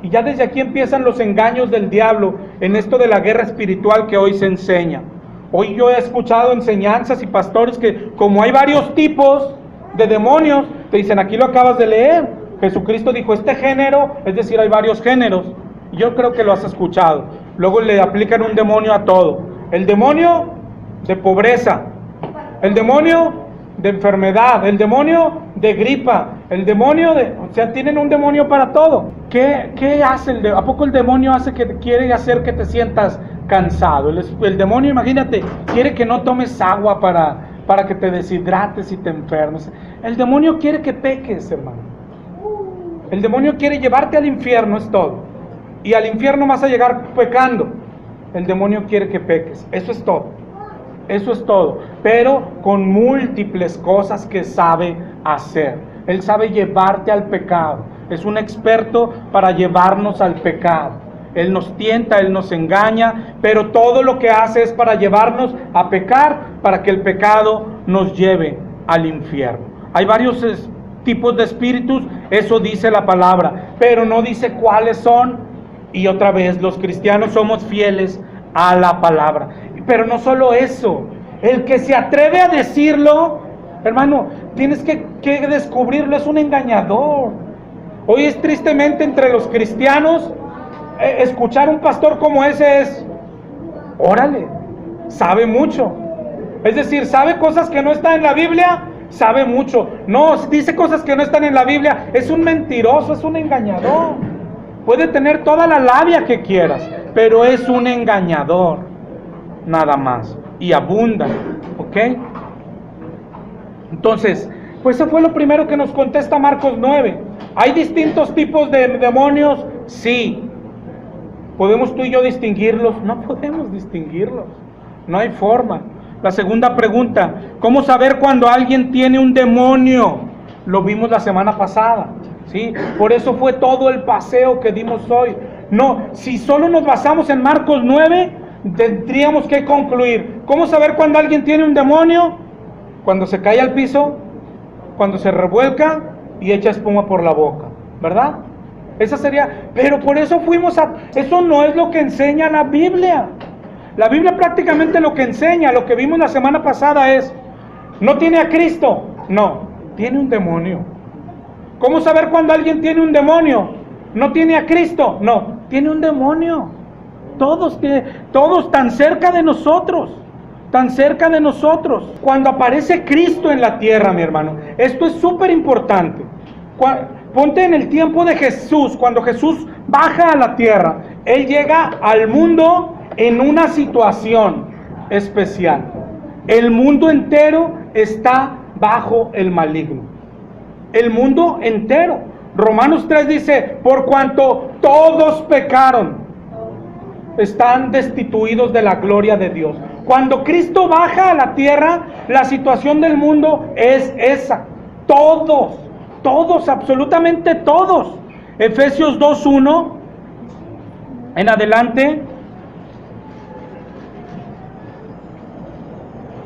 Y ya desde aquí empiezan los engaños del diablo en esto de la guerra espiritual que hoy se enseña. Hoy yo he escuchado enseñanzas y pastores que como hay varios tipos de demonios, te dicen, aquí lo acabas de leer, Jesucristo dijo este género, es decir, hay varios géneros. Yo creo que lo has escuchado. Luego le aplican un demonio a todo. El demonio de pobreza, el demonio de enfermedad, el demonio de gripa, el demonio de... O sea, tienen un demonio para todo. ¿Qué hace ¿A poco el demonio quiere hacer que te sientas cansado? El demonio, imagínate, quiere que no tomes agua para para que te deshidrates y te enfermes. El demonio quiere que peques, hermano. El demonio quiere llevarte al infierno, es todo. Y al infierno vas a llegar pecando. El demonio quiere que peques, eso es todo. Eso es todo, pero con múltiples cosas que sabe hacer. Él sabe llevarte al pecado. Es un experto para llevarnos al pecado. Él nos tienta, Él nos engaña, pero todo lo que hace es para llevarnos a pecar, para que el pecado nos lleve al infierno. Hay varios tipos de espíritus, eso dice la palabra, pero no dice cuáles son. Y otra vez, los cristianos somos fieles a la palabra. Pero no solo eso, el que se atreve a decirlo, hermano, tienes que descubrirlo, es un engañador. Hoy es tristemente entre los cristianos, escuchar un pastor como ese es, órale, sabe mucho. Es decir, sabe cosas que no están en la Biblia, sabe mucho. No, dice cosas que no están en la Biblia, es un mentiroso, es un engañador. Puede tener toda la labia que quieras, pero es un engañador, nada más. Y abunda, ¿ok? Entonces, pues eso fue lo primero que nos contesta Marcos 9. ¿Hay distintos tipos de demonios? Sí. ¿Podemos tú y yo distinguirlos? No podemos distinguirlos. No hay forma. La segunda pregunta, ¿cómo saber cuando alguien tiene un demonio? Lo vimos la semana pasada, ¿sí? Por eso fue todo el paseo que dimos hoy. No, si solo nos basamos en Marcos 9, tendríamos que concluir. ¿Cómo saber cuando alguien tiene un demonio? Cuando se cae al piso, cuando se revuelca y echa espuma por la boca, ¿verdad? Esa sería, pero por eso eso no es lo que enseña la Biblia. La Biblia prácticamente lo que enseña, lo que vimos la semana pasada es, no tiene a Cristo, no, tiene un demonio. ¿Cómo saber cuando alguien tiene un demonio? No tiene a Cristo, no, tiene un demonio. Todos tan cerca de nosotros, tan cerca de nosotros. Cuando aparece Cristo en la tierra, mi hermano, esto es súper importante. Ponte en el tiempo de Jesús, cuando Jesús baja a la tierra, Él llega al mundo en una situación especial. El mundo entero está bajo el maligno. El mundo entero. Romanos 3 dice, por cuanto todos pecaron, están destituidos de la gloria de Dios. Cuando Cristo baja a la tierra, la situación del mundo es esa. Todos, absolutamente todos. Efesios 2:1 en adelante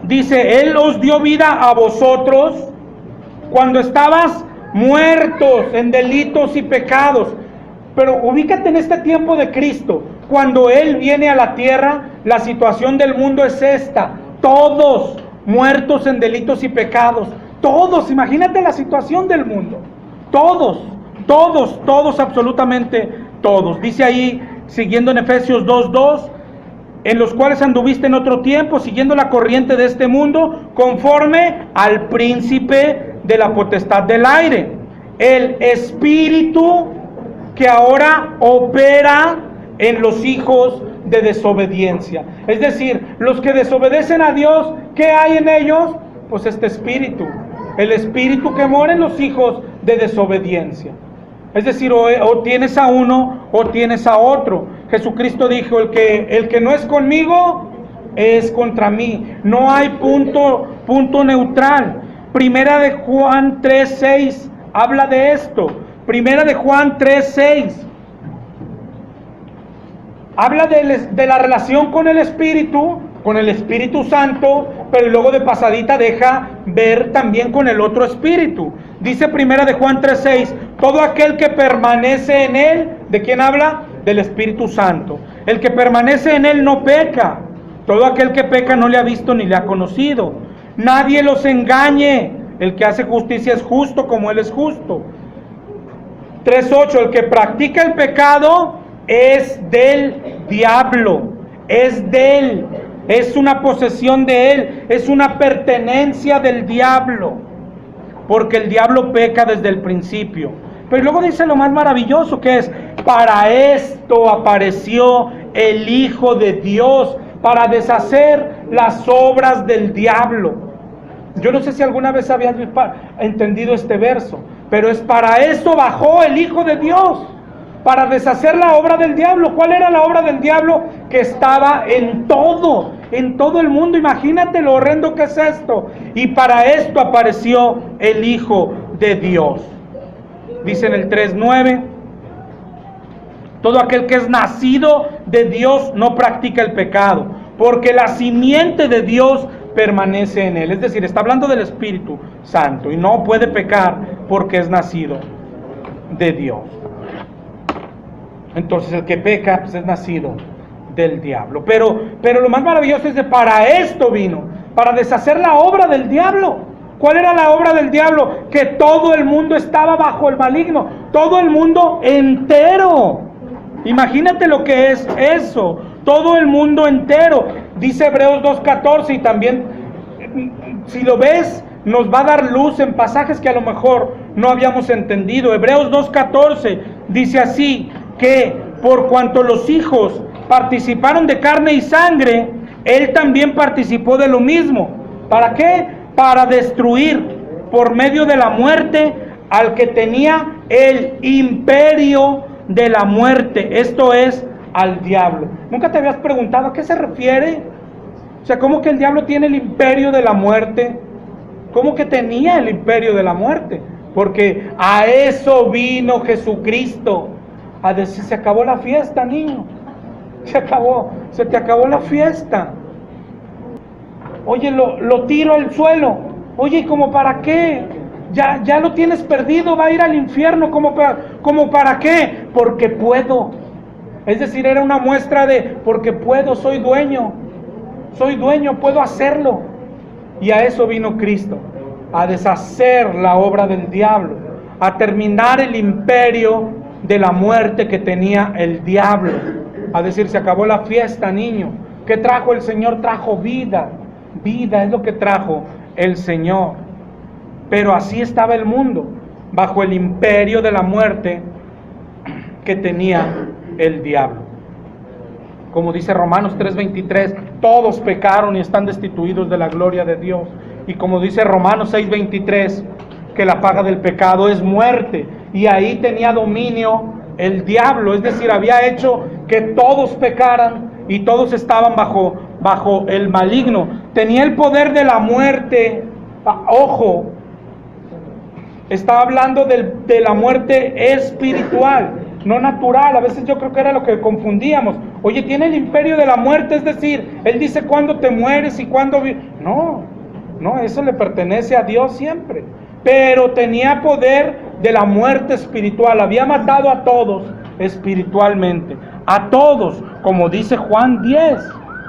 dice, Él os dio vida a vosotros cuando estabas muertos en delitos y pecados. Pero ubícate en este tiempo de Cristo. Cuando Él viene a la tierra, la situación del mundo es esta. Todos muertos en delitos y pecados. Todos, imagínate la situación del mundo. Todos, absolutamente todos. Dice ahí, siguiendo en Efesios 2:2, en los cuales anduviste en otro tiempo, siguiendo la corriente de este mundo, conforme al príncipe de la potestad del aire, el espíritu que ahora opera en los hijos de desobediencia. Es decir, los que desobedecen a Dios, ¿qué hay en ellos? Pues este espíritu, el espíritu que mora en los hijos de desobediencia. Es decir, o tienes a uno o tienes a otro. Jesucristo dijo, el que no es conmigo es contra mí. No hay punto neutral. Primera de Juan 3:6 habla de esto. Primera de Juan 3:6 habla de la relación con el Espíritu Santo, pero luego de pasadita deja ver también con el otro espíritu. Dice Primera de Juan 3:6, todo aquel que permanece en él, ¿de quién habla? Del Espíritu Santo. El que permanece en él no peca. Todo aquel que peca no le ha visto ni le ha conocido. Nadie los engañe. El que hace justicia es justo como él es justo. 3:8, el que practica el pecado es del diablo, es de él, es una posesión de él, es una pertenencia del diablo, porque el diablo peca desde el principio. Pero luego dice lo más maravilloso que es, para esto apareció el Hijo de Dios, para deshacer las obras del diablo. Yo no sé si alguna vez habías entendido este verso, pero es para eso bajó el Hijo de Dios, para deshacer la obra del diablo. ¿Cuál era la obra del diablo? Que estaba en todo el mundo. Imagínate lo horrendo que es esto. Y para esto apareció el Hijo de Dios. Dice en el 3:9, todo aquel que es nacido de Dios no practica el pecado, porque la simiente de Dios permanece en él. Es decir, está hablando del Espíritu Santo, y no puede pecar porque es nacido de Dios. Entonces el que peca pues es nacido del diablo. Pero lo más maravilloso es que para esto vino, para deshacer la obra del diablo. ¿Cuál era la obra del diablo? Que todo el mundo estaba bajo el maligno, todo el mundo entero. Imagínate lo que es eso, todo el mundo entero. Dice Hebreos 2:14, y también, si lo ves, nos va a dar luz en pasajes que a lo mejor no habíamos entendido. Hebreos 2:14 dice así, que por cuanto los hijos participaron de carne y sangre, él también participó de lo mismo. ¿Para qué? Para destruir por medio de la muerte al que tenía el imperio de la muerte, esto es, al diablo. ¿Nunca te habías preguntado a qué se refiere? O sea, ¿cómo que el diablo tiene el imperio de la muerte? ¿Cómo que tenía el imperio de la muerte? Porque a eso vino Jesucristo, a decir, se acabó la fiesta, niño. Se te acabó la fiesta. Oye, lo tiro al suelo. Oye, ¿cómo para qué? Ya lo tienes perdido, va a ir al infierno. ¿Cómo para qué? Porque puedo. Es decir, era una muestra de, porque puedo, soy dueño, puedo hacerlo. Y a eso vino Cristo, a deshacer la obra del diablo, a terminar el imperio de la muerte que tenía el diablo. A decir, se acabó la fiesta, niño. ¿Qué trajo el Señor? Trajo vida. Vida es lo que trajo el Señor. Pero así estaba el mundo, bajo el imperio de la muerte que tenía el diablo. Como dice Romanos 3:23, todos pecaron y están destituidos de la gloria de Dios. Y como dice Romanos 6:23, que la paga del pecado es muerte. Y ahí tenía dominio el diablo, es decir, había hecho que todos pecaran y todos estaban bajo el maligno. Tenía el poder de la muerte. Ojo, estaba hablando de la muerte espiritual, no natural. A veces yo creo que era lo que confundíamos. Oye, tiene el imperio de la muerte, es decir, Él dice cuándo te mueres y cuándo... No, eso le pertenece a Dios siempre. Pero tenía poder de la muerte espiritual, había matado a todos espiritualmente, a todos, como dice Juan 10.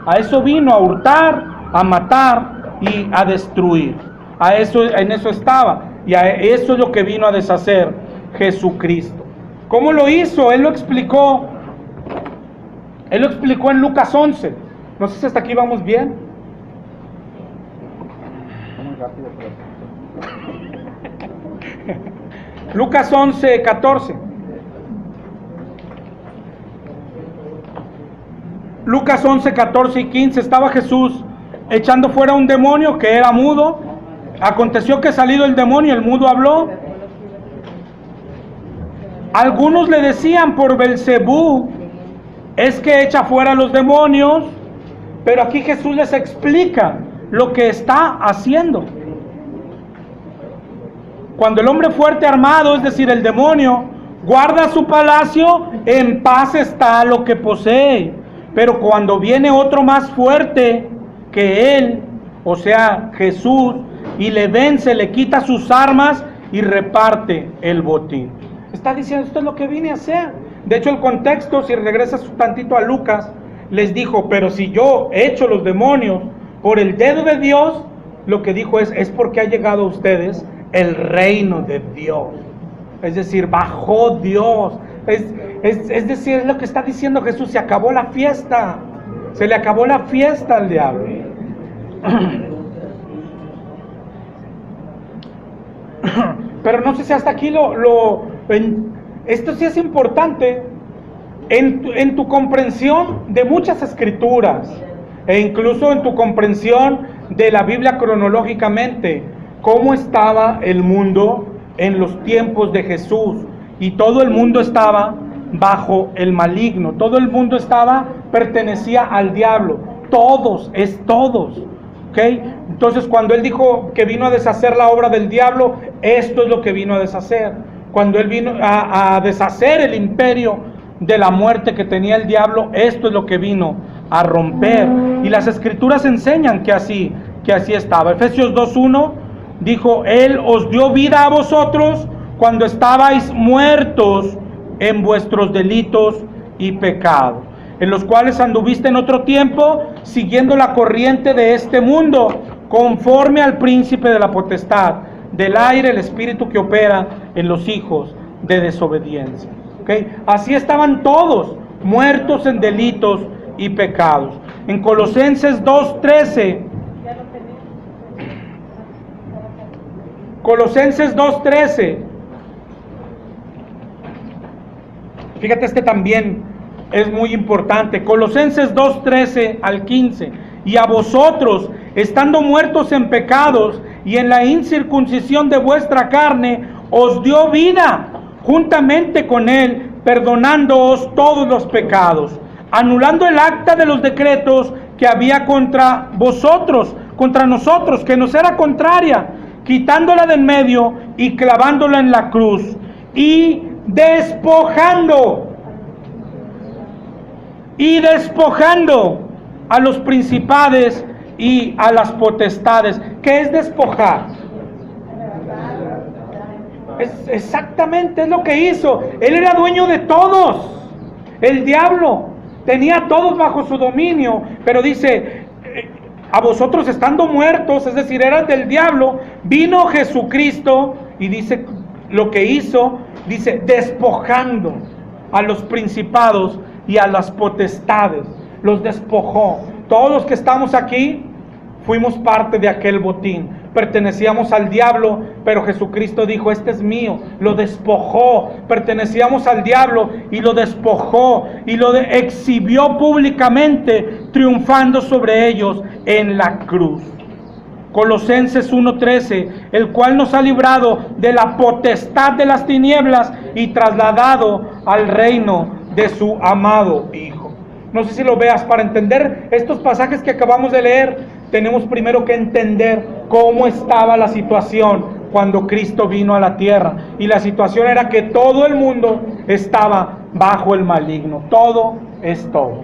A eso vino, a hurtar, a matar y a destruir. En eso estaba, y a eso es lo que vino a deshacer Jesucristo. ¿Cómo lo hizo? Él lo explicó en Lucas 11. No sé si hasta aquí vamos bien. Muy rápido, pero... Lucas 11:14. Lucas 11:14 y 15. Estaba Jesús echando fuera un demonio que era mudo. Aconteció que salido el demonio, el mudo habló. Algunos le decían, por Belcebú es que echa fuera los demonios. Pero aquí Jesús les explica lo que está haciendo. Cuando el hombre fuerte armado, es decir, el demonio, guarda su palacio, en paz está lo que posee. Pero cuando viene otro más fuerte que él, o sea, Jesús, y le vence, le quita sus armas y reparte el botín. Está diciendo, esto es lo que vine a hacer. De hecho, el contexto, si regresas tantito a Lucas, les dijo, pero si yo echo los demonios por el dedo de Dios, lo que dijo es porque ha llegado a ustedes el reino de Dios. Es decir, bajó Dios. Es decir, es lo que está diciendo Jesús, se acabó la fiesta. Se le acabó la fiesta al diablo. Pero no sé si hasta aquí esto sí es importante en tu comprensión de muchas escrituras, e incluso en tu comprensión de la Biblia cronológicamente cómo estaba el mundo en los tiempos de Jesús. Y todo el mundo estaba bajo el maligno, todo el mundo pertenecía al diablo, todos, ¿ok? Entonces cuando él dijo que vino a deshacer la obra del diablo, esto es lo que vino a deshacer. Cuando él vino a deshacer el imperio de la muerte que tenía el diablo, esto es lo que vino a romper. Y las escrituras enseñan que así estaba. Efesios 2:1 dijo: Él os dio vida a vosotros cuando estabais muertos en vuestros delitos y pecados, en los cuales anduviste en otro tiempo, siguiendo la corriente de este mundo, conforme al príncipe de la potestad del aire, el espíritu que opera en los hijos de desobediencia. ¿Okay? Así estaban todos, muertos en delitos y pecados. En Colosenses 2:13, Colosenses 2:13, fíjate, este también es muy importante. Colosenses 2:13 al 15. Y a vosotros, estando muertos en pecados y en la incircuncisión de vuestra carne, os dio vida juntamente con él, perdonándoos todos los pecados, anulando el acta de los decretos que había contra vosotros, contra nosotros, que nos era contraria, quitándola de en medio y clavándola en la cruz, y despojando a los principados y a las potestades. ¿Qué es despojar? Exactamente, es lo que hizo. Él era dueño de todos. El diablo tenía a todos bajo su dominio, pero dice: a vosotros estando muertos, es decir, eran del diablo, vino Jesucristo, y dice lo que hizo, dice, despojando a los principados y a las potestades. Los despojó. Todos los que estamos aquí fuimos parte de aquel botín. Pertenecíamos al diablo, pero Jesucristo dijo: este es mío. Lo despojó. Pertenecíamos al diablo y lo despojó y lo exhibió públicamente, triunfando sobre ellos en la cruz. Colosenses 1:13, el cual nos ha librado de la potestad de las tinieblas y trasladado al reino de su amado Hijo. No sé si lo veas. Para entender estos pasajes que acabamos de leer, tenemos primero que entender cómo estaba la situación cuando Cristo vino a la tierra. Y la situación era que todo el mundo estaba bajo el maligno. Todo es todo.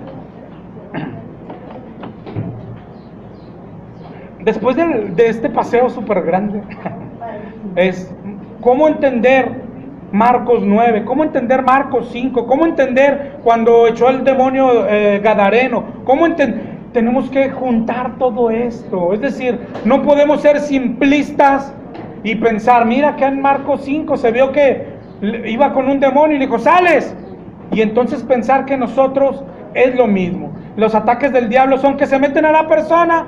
Después de este paseo súper grande, es cómo entender Marcos 9, cómo entender Marcos 5, cómo entender cuando echó el demonio gadareno, tenemos que juntar todo esto. Es decir, no podemos ser simplistas y pensar: mira que en Marcos 5 se vio que iba con un demonio y le dijo: sales, y entonces pensar que nosotros es lo mismo. Los ataques del diablo son que se meten a la persona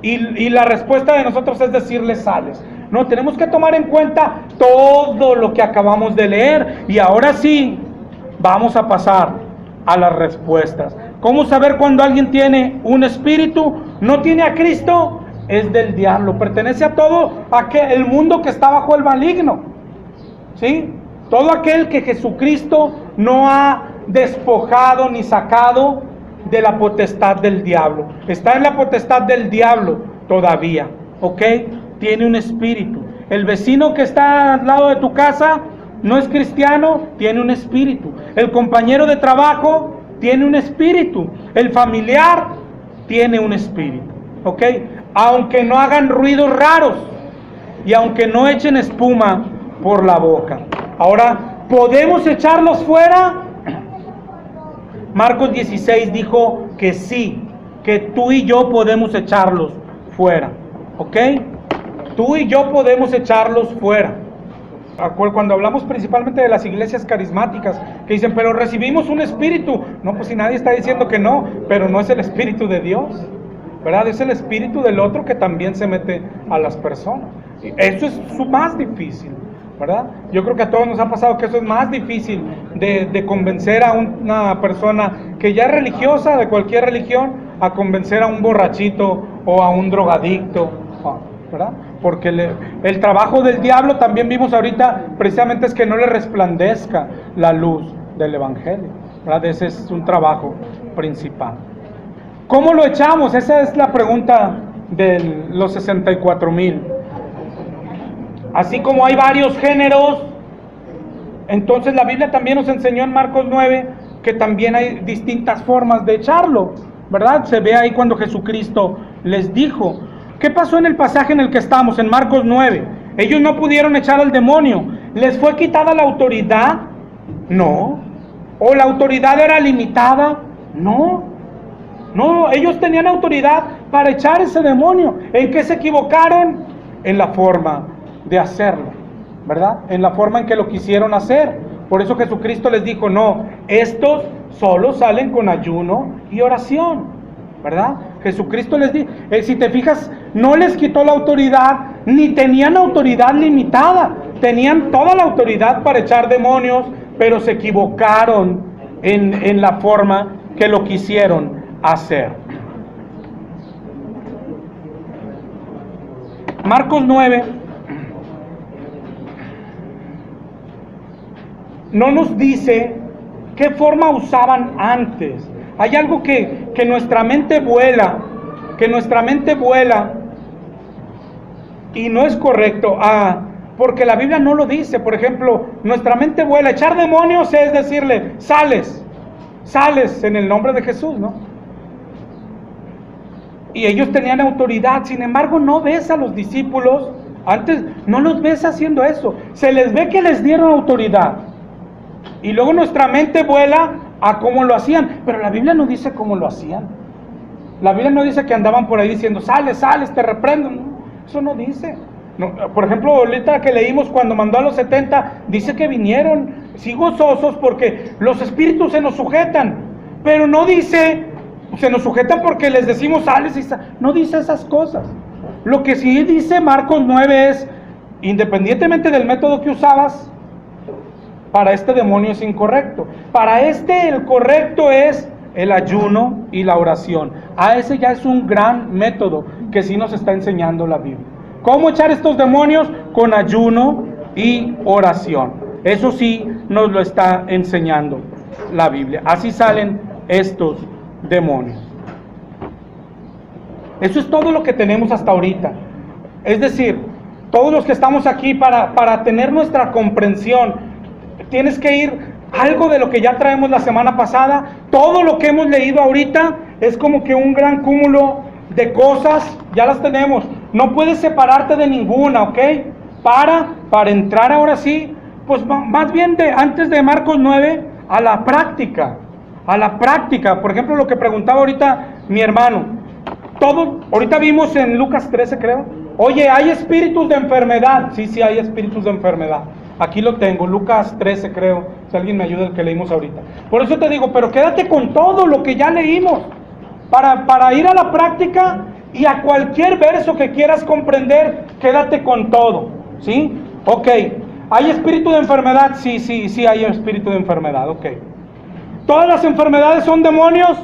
y la respuesta de nosotros es decirle: sales. No, tenemos que tomar en cuenta todo lo que acabamos de leer. Y ahora sí, vamos a pasar a las respuestas. ¿Cómo saber cuando alguien tiene un espíritu? No tiene a Cristo, es del diablo. Pertenece a todo el mundo que está bajo el maligno. ¿Sí? Todo aquel que Jesucristo no ha despojado ni sacado de la potestad del diablo. Está en la potestad del diablo todavía. ¿Ok? Tiene un espíritu. El vecino que está al lado de tu casa no es cristiano, tiene un espíritu. El compañero de trabajo tiene un espíritu. El familiar tiene un espíritu. ¿Ok? Aunque no hagan ruidos raros y aunque no echen espuma por la boca. Ahora, ¿podemos echarlos fuera? Marcos 16 dijo que sí, que tú y yo podemos echarlos fuera. ¿Ok? Tú y yo podemos echarlos fuera. Cuando hablamos principalmente de las iglesias carismáticas, que dicen: pero recibimos un espíritu. No, pues si nadie está diciendo que no, pero no es el espíritu de Dios, ¿verdad? Es el espíritu del otro que también se mete a las personas. Eso es más difícil, ¿verdad? Yo creo que a todos nos ha pasado que eso es más difícil de convencer a una persona que ya es religiosa, de cualquier religión, a convencer a un borrachito o a un drogadicto, ¿verdad? Porque el trabajo del diablo, también vimos ahorita, precisamente es que no le resplandezca la luz del Evangelio, ¿verdad? Ese es un trabajo principal. ¿Cómo lo echamos? Esa es la pregunta de los 64,000. Así como hay varios géneros, entonces la Biblia también nos enseñó en Marcos 9 que también hay distintas formas de echarlo, ¿verdad? Se ve ahí cuando Jesucristo les dijo. ¿Qué pasó en el pasaje en el que estamos, en Marcos 9? Ellos no pudieron echar al demonio. ¿Les fue quitada la autoridad? No. ¿O la autoridad era limitada? No. No, ellos tenían autoridad para echar ese demonio. ¿En qué se equivocaron? En la forma de hacerlo, ¿verdad? En la forma en que lo quisieron hacer. Por eso Jesucristo les dijo, no, estos solo salen con ayuno y oración, ¿verdad? Jesucristo les dijo, si te fijas, no les quitó la autoridad, ni tenían autoridad limitada, tenían toda la autoridad para echar demonios, pero se equivocaron en la forma que lo quisieron hacer. Marcos 9 no nos dice qué forma usaban antes. Hay algo que nuestra mente vuela, y no es correcto, porque la Biblia no lo dice. Por ejemplo, nuestra mente vuela. Echar demonios es decirle, sales en el nombre de Jesús, ¿no? Y ellos tenían autoridad. Sin embargo, no ves a los discípulos, antes no los ves haciendo eso. Se les ve que les dieron autoridad. Y luego nuestra mente vuela a cómo lo hacían, pero la Biblia no dice cómo lo hacían. La Biblia no dice que andaban por ahí diciendo, sales, te reprendo. No, eso no dice. No, por ejemplo, ahorita que leímos cuando mandó a los 70, dice que vinieron, sí, gozosos, porque los espíritus se nos sujetan, pero no dice, se nos sujetan porque les decimos, sales, no dice esas cosas. Lo que sí dice Marcos 9 es, independientemente del método que usabas, para este demonio es incorrecto. Para este el correcto es el ayuno y la oración. Ese ya es un gran método que sí nos está enseñando la Biblia. ¿Cómo echar estos demonios? Con ayuno y oración. Eso sí nos lo está enseñando la Biblia. Así salen estos demonios. Eso es todo lo que tenemos hasta ahorita. Es decir, todos los que estamos aquí para tener nuestra comprensión, tienes que ir algo de lo que ya traemos la semana pasada. Todo lo que hemos leído ahorita es como que un gran cúmulo de cosas, ya las tenemos. No puedes separarte de ninguna, ¿ok? Para entrar ahora sí, pues más bien antes de Marcos 9, a la práctica. Por ejemplo, lo que preguntaba ahorita mi hermano. Ahorita vimos en Lucas 13, creo. Oye, ¿hay espíritus de enfermedad? Sí, hay espíritus de enfermedad. Aquí lo tengo, Lucas 13 creo, si alguien me ayuda, el que leímos ahorita. Por eso te digo, pero quédate con todo lo que ya leímos, para ir a la práctica y a cualquier verso que quieras comprender, quédate con todo, ¿sí? Ok, ¿hay espíritu de enfermedad? Sí, hay espíritu de enfermedad, ok. ¿Todas las enfermedades son demonios?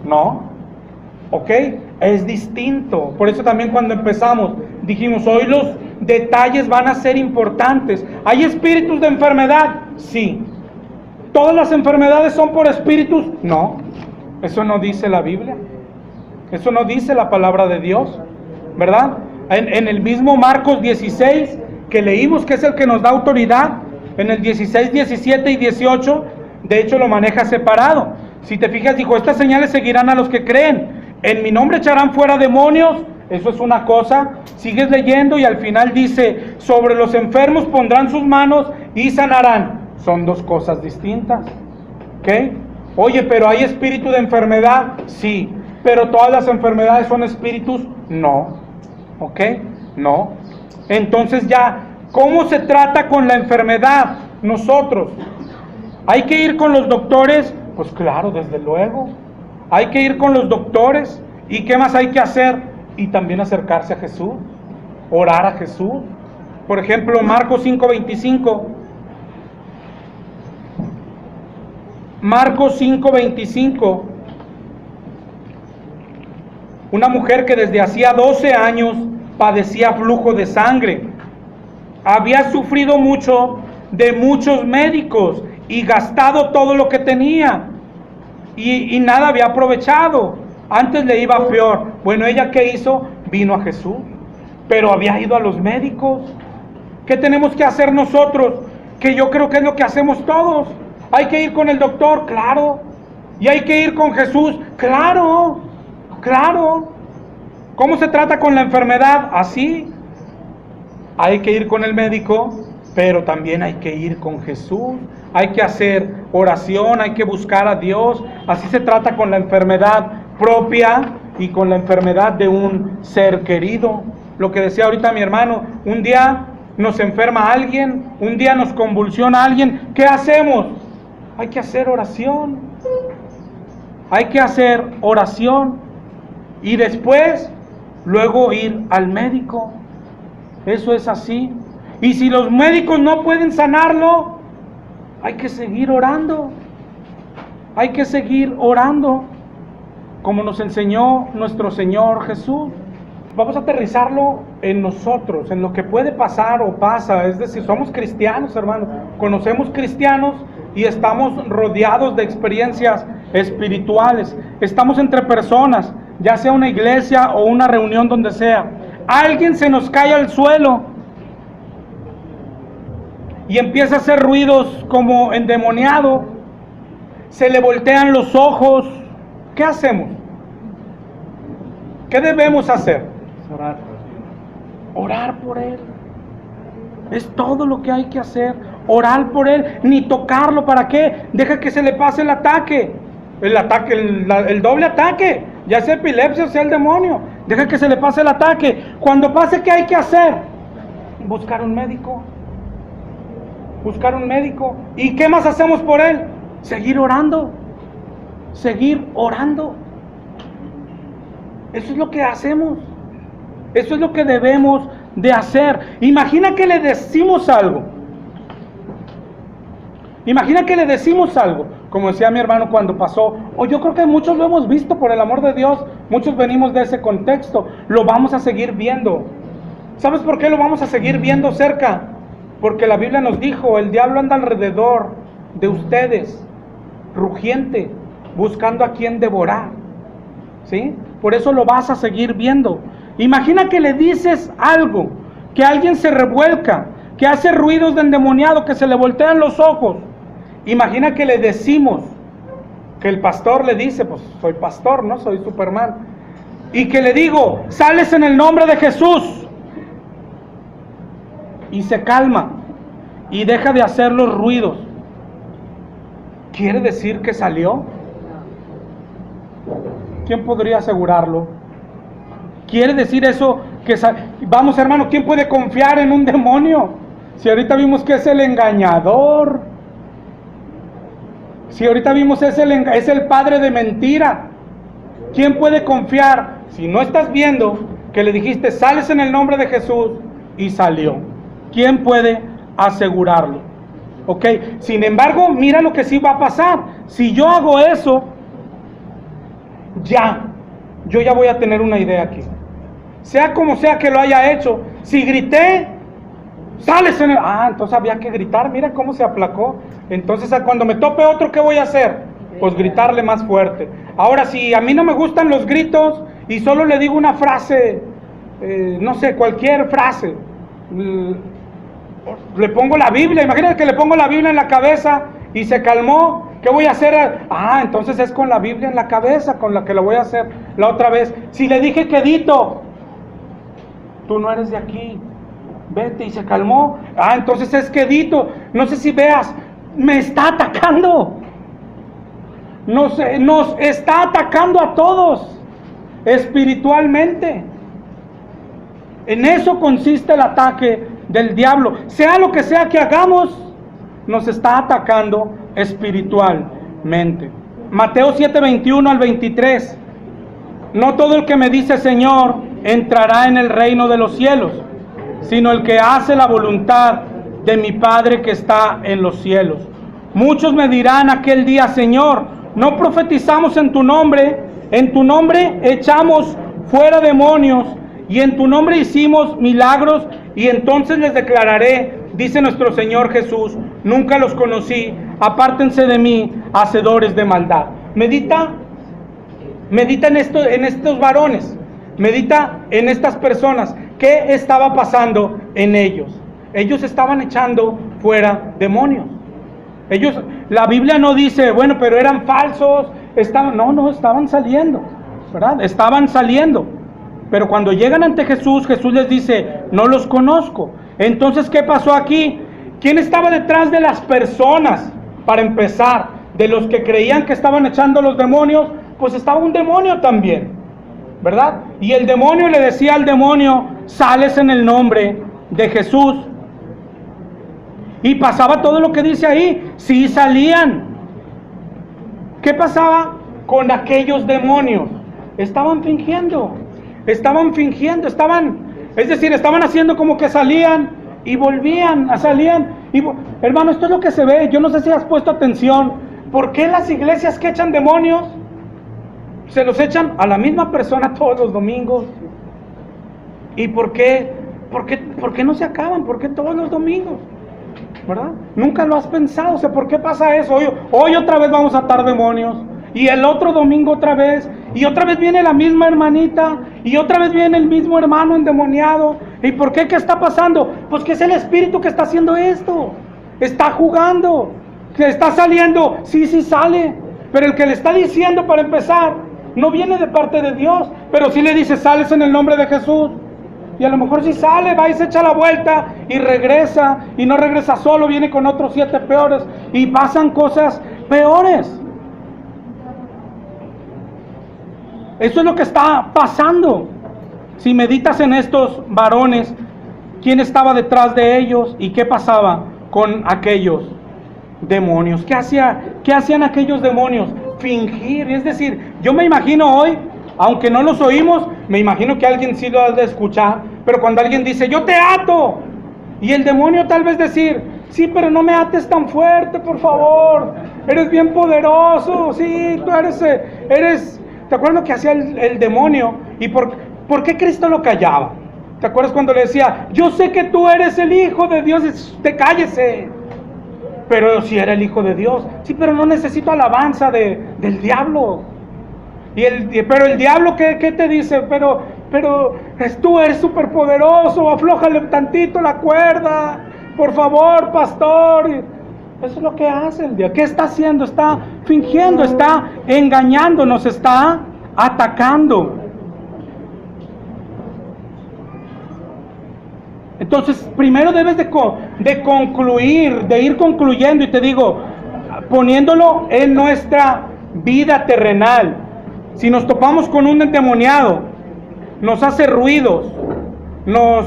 No, ok, es distinto. Por eso también cuando empezamos, dijimos, hoy los detalles van a ser importantes. ¿Hay espíritus de enfermedad? Sí. ¿Todas las enfermedades son por espíritus? No. Eso no dice la Biblia. Eso no dice la palabra de Dios, ¿verdad? En el mismo Marcos 16 que leímos, que es el que nos da autoridad, en el 16, 17 y 18, de hecho lo maneja separado. Si te fijas, dijo, estas señales seguirán a los que creen. En mi nombre echarán fuera demonios. Eso es una cosa. Sigues leyendo y al final dice, sobre los enfermos pondrán sus manos y sanarán. Son dos cosas distintas, ¿ok? Oye, pero ¿hay espíritu de enfermedad? Sí. ¿Pero todas las enfermedades son espíritus? No, ¿ok? No. Entonces ya, ¿cómo se trata con la enfermedad? Nosotros, ¿hay que ir con los doctores? Pues claro, desde luego. Hay que ir con los doctores. ¿Y qué más hay que hacer? Y también acercarse a Jesús, orar a Jesús. Por ejemplo, Marcos 5:25. Marcos 5:25. Una mujer que desde hacía 12 años padecía flujo de sangre. Había sufrido mucho de muchos médicos y gastado todo lo que tenía. Y nada había aprovechado. Antes le iba peor. Bueno, ¿ella qué hizo? Vino a Jesús. Pero había ido a los médicos. ¿Qué tenemos que hacer nosotros? Que yo creo que es lo que hacemos todos. Hay que ir con el doctor, claro. Y hay que ir con Jesús, claro. Claro. ¿Cómo se trata con la enfermedad? Así. Hay que ir con el médico, pero también hay que ir con Jesús. Hay que hacer oración, hay que buscar a Dios. Así se trata con la enfermedad propia y con la enfermedad de un ser querido. Lo que decía ahorita mi hermano, un día nos enferma alguien, un día nos convulsiona alguien. ¿Qué hacemos? Hay que hacer oración. Hay que hacer oración. Y después, luego ir al médico. Eso es así. Y si los médicos no pueden sanarlo, hay que seguir orando. Hay que seguir orando, como nos enseñó nuestro Señor Jesús. Vamos a aterrizarlo en nosotros, en lo que puede pasar o pasa. Es decir, somos cristianos, hermanos. Conocemos cristianos y estamos rodeados de experiencias espirituales. Estamos entre personas, ya sea una iglesia o una reunión donde sea. Alguien se nos cae al suelo y empieza a hacer ruidos como endemoniado. Se le voltean los ojos. ¿Qué hacemos? ¿Qué debemos hacer? Orar. Orar por él. Es todo lo que hay que hacer. Orar por él, ni tocarlo. ¿Para qué? Deja que se le pase el ataque. El doble ataque. Ya sea epilepsia o sea el demonio. Deja que se le pase el ataque. Cuando pase, ¿qué hay que hacer? Buscar un médico. Buscar un médico. ¿Y qué más hacemos por él? Seguir orando. Seguir orando. Eso es lo que hacemos. Eso es lo que debemos de hacer. Imagina que le decimos algo. Imagina que le decimos algo. Como decía mi hermano cuando pasó. O yo creo que muchos lo hemos visto, por el amor de Dios. Muchos venimos de ese contexto. Lo vamos a seguir viendo. ¿Sabes por qué lo vamos a seguir viendo cerca? Porque la Biblia nos dijo, el diablo anda alrededor de ustedes, rugiente, buscando a quien devorar. ¿Sí? Por eso lo vas a seguir viendo. Imagina que le dices algo, que alguien se revuelca, que hace ruidos de endemoniado, que se le voltean los ojos. Imagina que le decimos, que el pastor le dice, pues soy pastor, no soy Superman, y que le digo, sales en el nombre de Jesús, y se calma, y deja de hacer los ruidos. ¿Quiere decir que salió? ¿Quién podría asegurarlo? ¿Quiere decir eso? Vamos, hermano, ¿quién puede confiar en un demonio? Si ahorita vimos que es el engañador. Si ahorita vimos es el padre de mentira. ¿Quién puede confiar? Si no estás viendo que le dijiste, sales en el nombre de Jesús, y salió. ¿Quién puede asegurarlo? ¿Ok? Sin embargo, mira lo que sí va a pasar. Si yo hago eso, yo ya voy a tener una idea aquí. Sea como sea que lo haya hecho. Si grité, sales en el... entonces había que gritar. Mira cómo se aplacó. Entonces cuando me tope otro, ¿qué voy a hacer? Pues gritarle más fuerte. Ahora, si a mí no me gustan los gritos y solo le digo una frase, no sé, cualquier frase, le pongo la Biblia. Imagínate que le pongo la Biblia en la cabeza y se calmó. ¿Qué voy a hacer? Entonces es con la Biblia en la cabeza con la que lo voy a hacer la otra vez. Si le dije quedito, tú no eres de aquí, vete, y se calmó. Entonces es quedito. No sé si veas, me está atacando. Nos está atacando a todos espiritualmente. En eso consiste el ataque del diablo. Sea lo que sea que hagamos, nos está atacando espiritualmente. Mateo 7:21 al 23. No todo el que me dice Señor entrará en el reino de los cielos, sino el que hace la voluntad de mi Padre que está en los cielos. Muchos me dirán aquel día, Señor, no profetizamos en tu nombre echamos fuera demonios, y en tu nombre hicimos milagros, y entonces les declararé, dice nuestro Señor Jesús, nunca los conocí, apártense de mí, hacedores de maldad. Medita en estos varones, medita en estas personas. ¿Qué estaba pasando en ellos? Ellos estaban echando fuera demonios. La Biblia no dice, bueno, pero eran falsos, estaban saliendo, ¿verdad? Estaban saliendo. Pero cuando llegan ante Jesús, Jesús les dice, no los conozco. Entonces, ¿qué pasó aquí? ¿Quién estaba detrás de las personas? Para empezar, de los que creían que estaban echando los demonios, pues estaba un demonio también, ¿verdad? Y el demonio le decía al demonio, sales en el nombre de Jesús. Y pasaba todo lo que dice ahí, sí salían. ¿Qué pasaba con aquellos demonios? Estaban fingiendo, es decir, estaban haciendo como que salían y volvían, salían. Hermano, esto es lo que se ve, yo no sé si has puesto atención, ¿por qué las iglesias que echan demonios se los echan a la misma persona todos los domingos? ¿Y por qué no se acaban? ¿Por qué todos los domingos? ¿Verdad? Nunca lo has pensado, o sea, ¿por qué pasa eso? Hoy otra vez vamos a atar demonios, y el otro domingo otra vez, y otra vez viene la misma hermanita, y otra vez viene el mismo hermano endemoniado. ¿Y por qué? ¿Qué está pasando? Pues que es el espíritu que está haciendo esto, está jugando, que está saliendo, sí sale, pero el que le está diciendo para empezar, no viene de parte de Dios, pero sí le dice, sales en el nombre de Jesús. Y a lo mejor si sale, va y se echa la vuelta y regresa, y no regresa solo, viene con otros 7 peores, y pasan cosas peores. Eso es lo que está pasando. Si meditas en estos varones, ¿quién estaba detrás de ellos y qué pasaba con aquellos demonios? ¿Qué hacían aquellos demonios? Fingir, es decir, yo me imagino hoy, aunque no los oímos, me imagino que alguien sí lo ha de escuchar, pero cuando alguien dice, yo te ato, y el demonio tal vez decir, sí, pero no me ates tan fuerte, por favor, eres bien poderoso, sí, tú eres, ¿te acuerdas lo que hacía el demonio? ¿Y por qué Cristo lo callaba? ¿Te acuerdas cuando le decía, yo sé que tú eres el Hijo de Dios, te cállese? Pero si era el Hijo de Dios, sí, pero no necesito alabanza del diablo. Pero el diablo, ¿qué te dice? Pero tú eres súper poderoso, aflójale tantito la cuerda, por favor, pastor. Eso es lo que hace el diablo. ¿Qué está haciendo? Está fingiendo, está engañando, nos está atacando. Entonces, primero debes de concluir, de ir concluyendo, y te digo, poniéndolo en nuestra vida terrenal. Si nos topamos con un endemoniado, nos hace ruidos, nos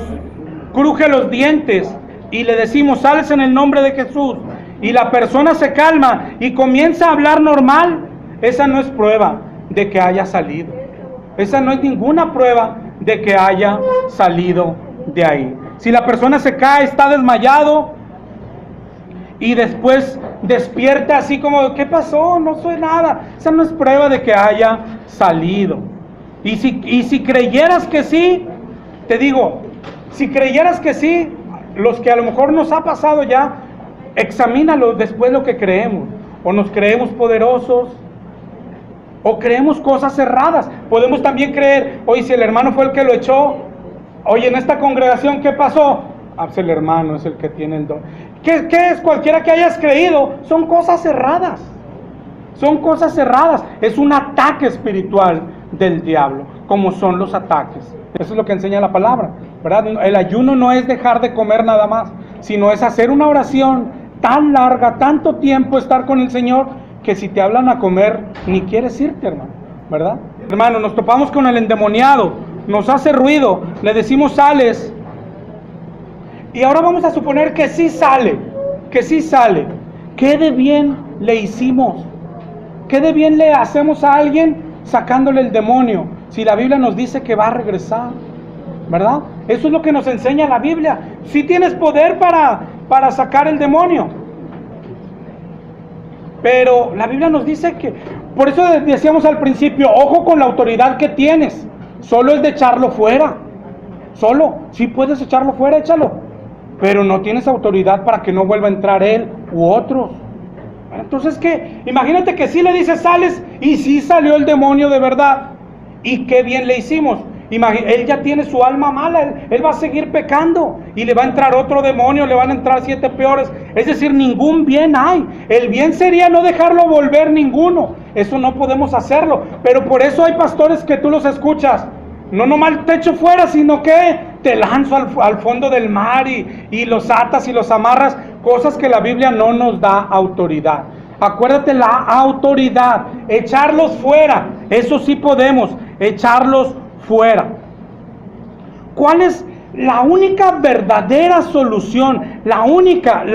cruje los dientes y le decimos, sales en el nombre de Jesús, y la persona se calma y comienza a hablar normal, esa no es prueba de que haya salido. Esa no es ninguna prueba de que haya salido de ahí. Si la persona se cae, está desmayado, y después despierta así como, ¿qué pasó? No soy nada. Esa no es prueba de que haya salido. Y si creyeras que sí, te digo, si creyeras que sí, los que a lo mejor nos ha pasado ya, examínalo después lo que creemos. O nos creemos poderosos, o creemos cosas erradas. Podemos también creer, oye, si el hermano fue el que lo echó, oye, en esta congregación, ¿qué pasó? Ah, pues el hermano es el que tiene el don. ¿Qué es? Cualquiera que hayas creído, son cosas erradas. Son cosas erradas. Es un ataque espiritual del diablo, como son los ataques. Eso es lo que enseña la palabra, ¿verdad? El ayuno no es dejar de comer nada más, sino es hacer una oración tan larga, tanto tiempo estar con el Señor, que si te hablan a comer, ni quieres irte, hermano, ¿verdad? Hermano, nos topamos con el endemoniado, nos hace ruido, le decimos sales, y ahora vamos a suponer que sí sale, ¿qué de bien le hicimos? ¿Qué de bien le hacemos a alguien sacándole el demonio? Si la Biblia nos dice que va a regresar, ¿verdad? Eso es lo que nos enseña la Biblia. Sí tienes poder para sacar el demonio, pero la Biblia nos dice que, por eso decíamos al principio, ojo con la autoridad que tienes, solo es de echarlo fuera. Solo, si puedes echarlo fuera, échalo. Pero no tienes autoridad para que no vuelva a entrar él u otros. Entonces, ¿qué? Imagínate que si le dices sales y sí salió el demonio de verdad. Y qué bien le hicimos. Él ya tiene su alma mala, él va a seguir pecando y le va a entrar otro demonio, le van a entrar 7 peores. Es decir, ningún bien hay. El bien sería no dejarlo volver ninguno. Eso no podemos hacerlo. Pero por eso hay pastores que tú los escuchas. No nomás te echo fuera, sino que te lanzo al fondo del mar y los atas y los amarras. Cosas que la Biblia no nos da autoridad. Acuérdate, la autoridad, echarlos fuera, eso sí podemos, echarlos fuera. ¿Cuál es la única verdadera solución? La única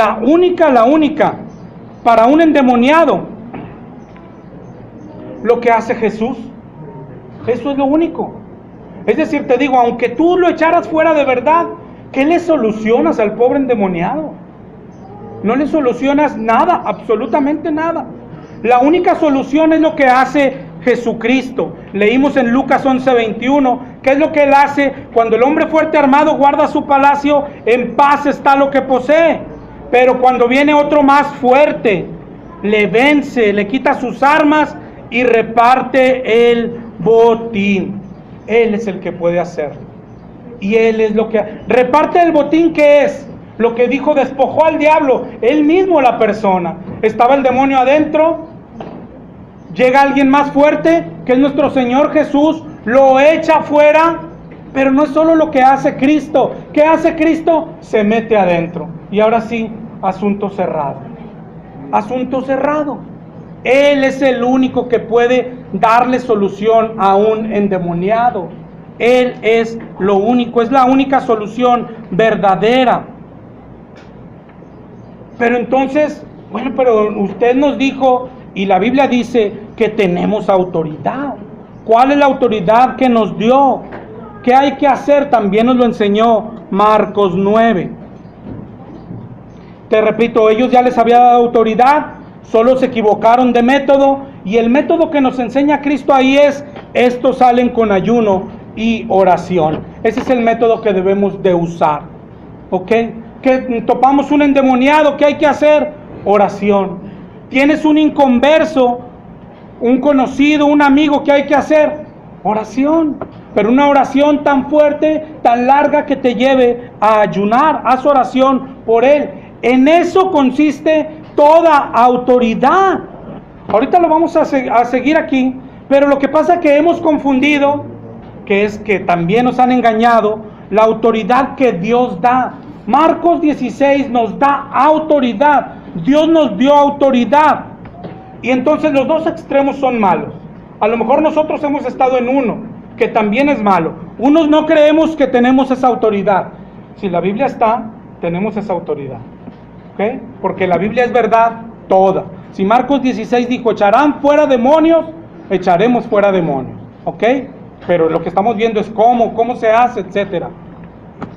para un endemoniado. Lo que hace Jesús. Eso es lo único. Es decir, te digo, aunque tú lo echaras fuera de verdad, ¿qué le solucionas al pobre endemoniado? No le solucionas nada, absolutamente nada. La única solución es lo que hace Jesucristo. Leímos en Lucas 11:21, ¿qué es lo que él hace? Cuando el hombre fuerte armado guarda su palacio, en paz está lo que posee. Pero cuando viene otro más fuerte, le vence, le quita sus armas y reparte el botín. Él es el que puede hacerlo. Y él es lo que reparte el botín. ¿Qué es? Lo que dijo, despojó al diablo, él mismo la persona. Estaba el demonio adentro, llega alguien más fuerte, que es nuestro Señor Jesús, lo echa fuera, pero no es solo lo que hace Cristo. ¿Qué hace Cristo? Se mete adentro. Y ahora sí, asunto cerrado. Asunto cerrado. Él es el único que puede darle solución a un endemoniado. Él es lo único, es la única solución verdadera. Pero entonces, bueno, pero usted nos dijo, y la Biblia dice que tenemos autoridad. ¿Cuál es la autoridad que nos dio? ¿Qué hay que hacer? También nos lo enseñó Marcos 9. Te repito, ellos ya les había dado autoridad, solo se equivocaron de método, y el método que nos enseña Cristo ahí es, estos salen con ayuno y oración. Ese es el método que debemos de usar. ¿Ok? Que topamos un endemoniado, ¿qué hay que hacer? Oración. Tienes un inconverso, un conocido, un amigo, ¿qué hay que hacer? Oración. Pero una oración tan fuerte, tan larga, que te lleve a ayunar. Haz oración por él. En eso consiste toda autoridad. Ahorita lo vamos a seguir aquí, pero lo que pasa es que hemos confundido, que es que también nos han engañado, la autoridad que Dios da. Marcos 16 nos da autoridad. Dios nos dio autoridad. Y entonces los dos extremos son malos. A lo mejor nosotros hemos estado en uno, que también es malo. Unos no creemos que tenemos esa autoridad. Si la Biblia está, tenemos esa autoridad. ¿Ok? Porque la Biblia es verdad toda. Si Marcos 16 dijo, echarán fuera demonios, echaremos fuera demonios. ¿Ok? Pero lo que estamos viendo es cómo se hace, etcétera.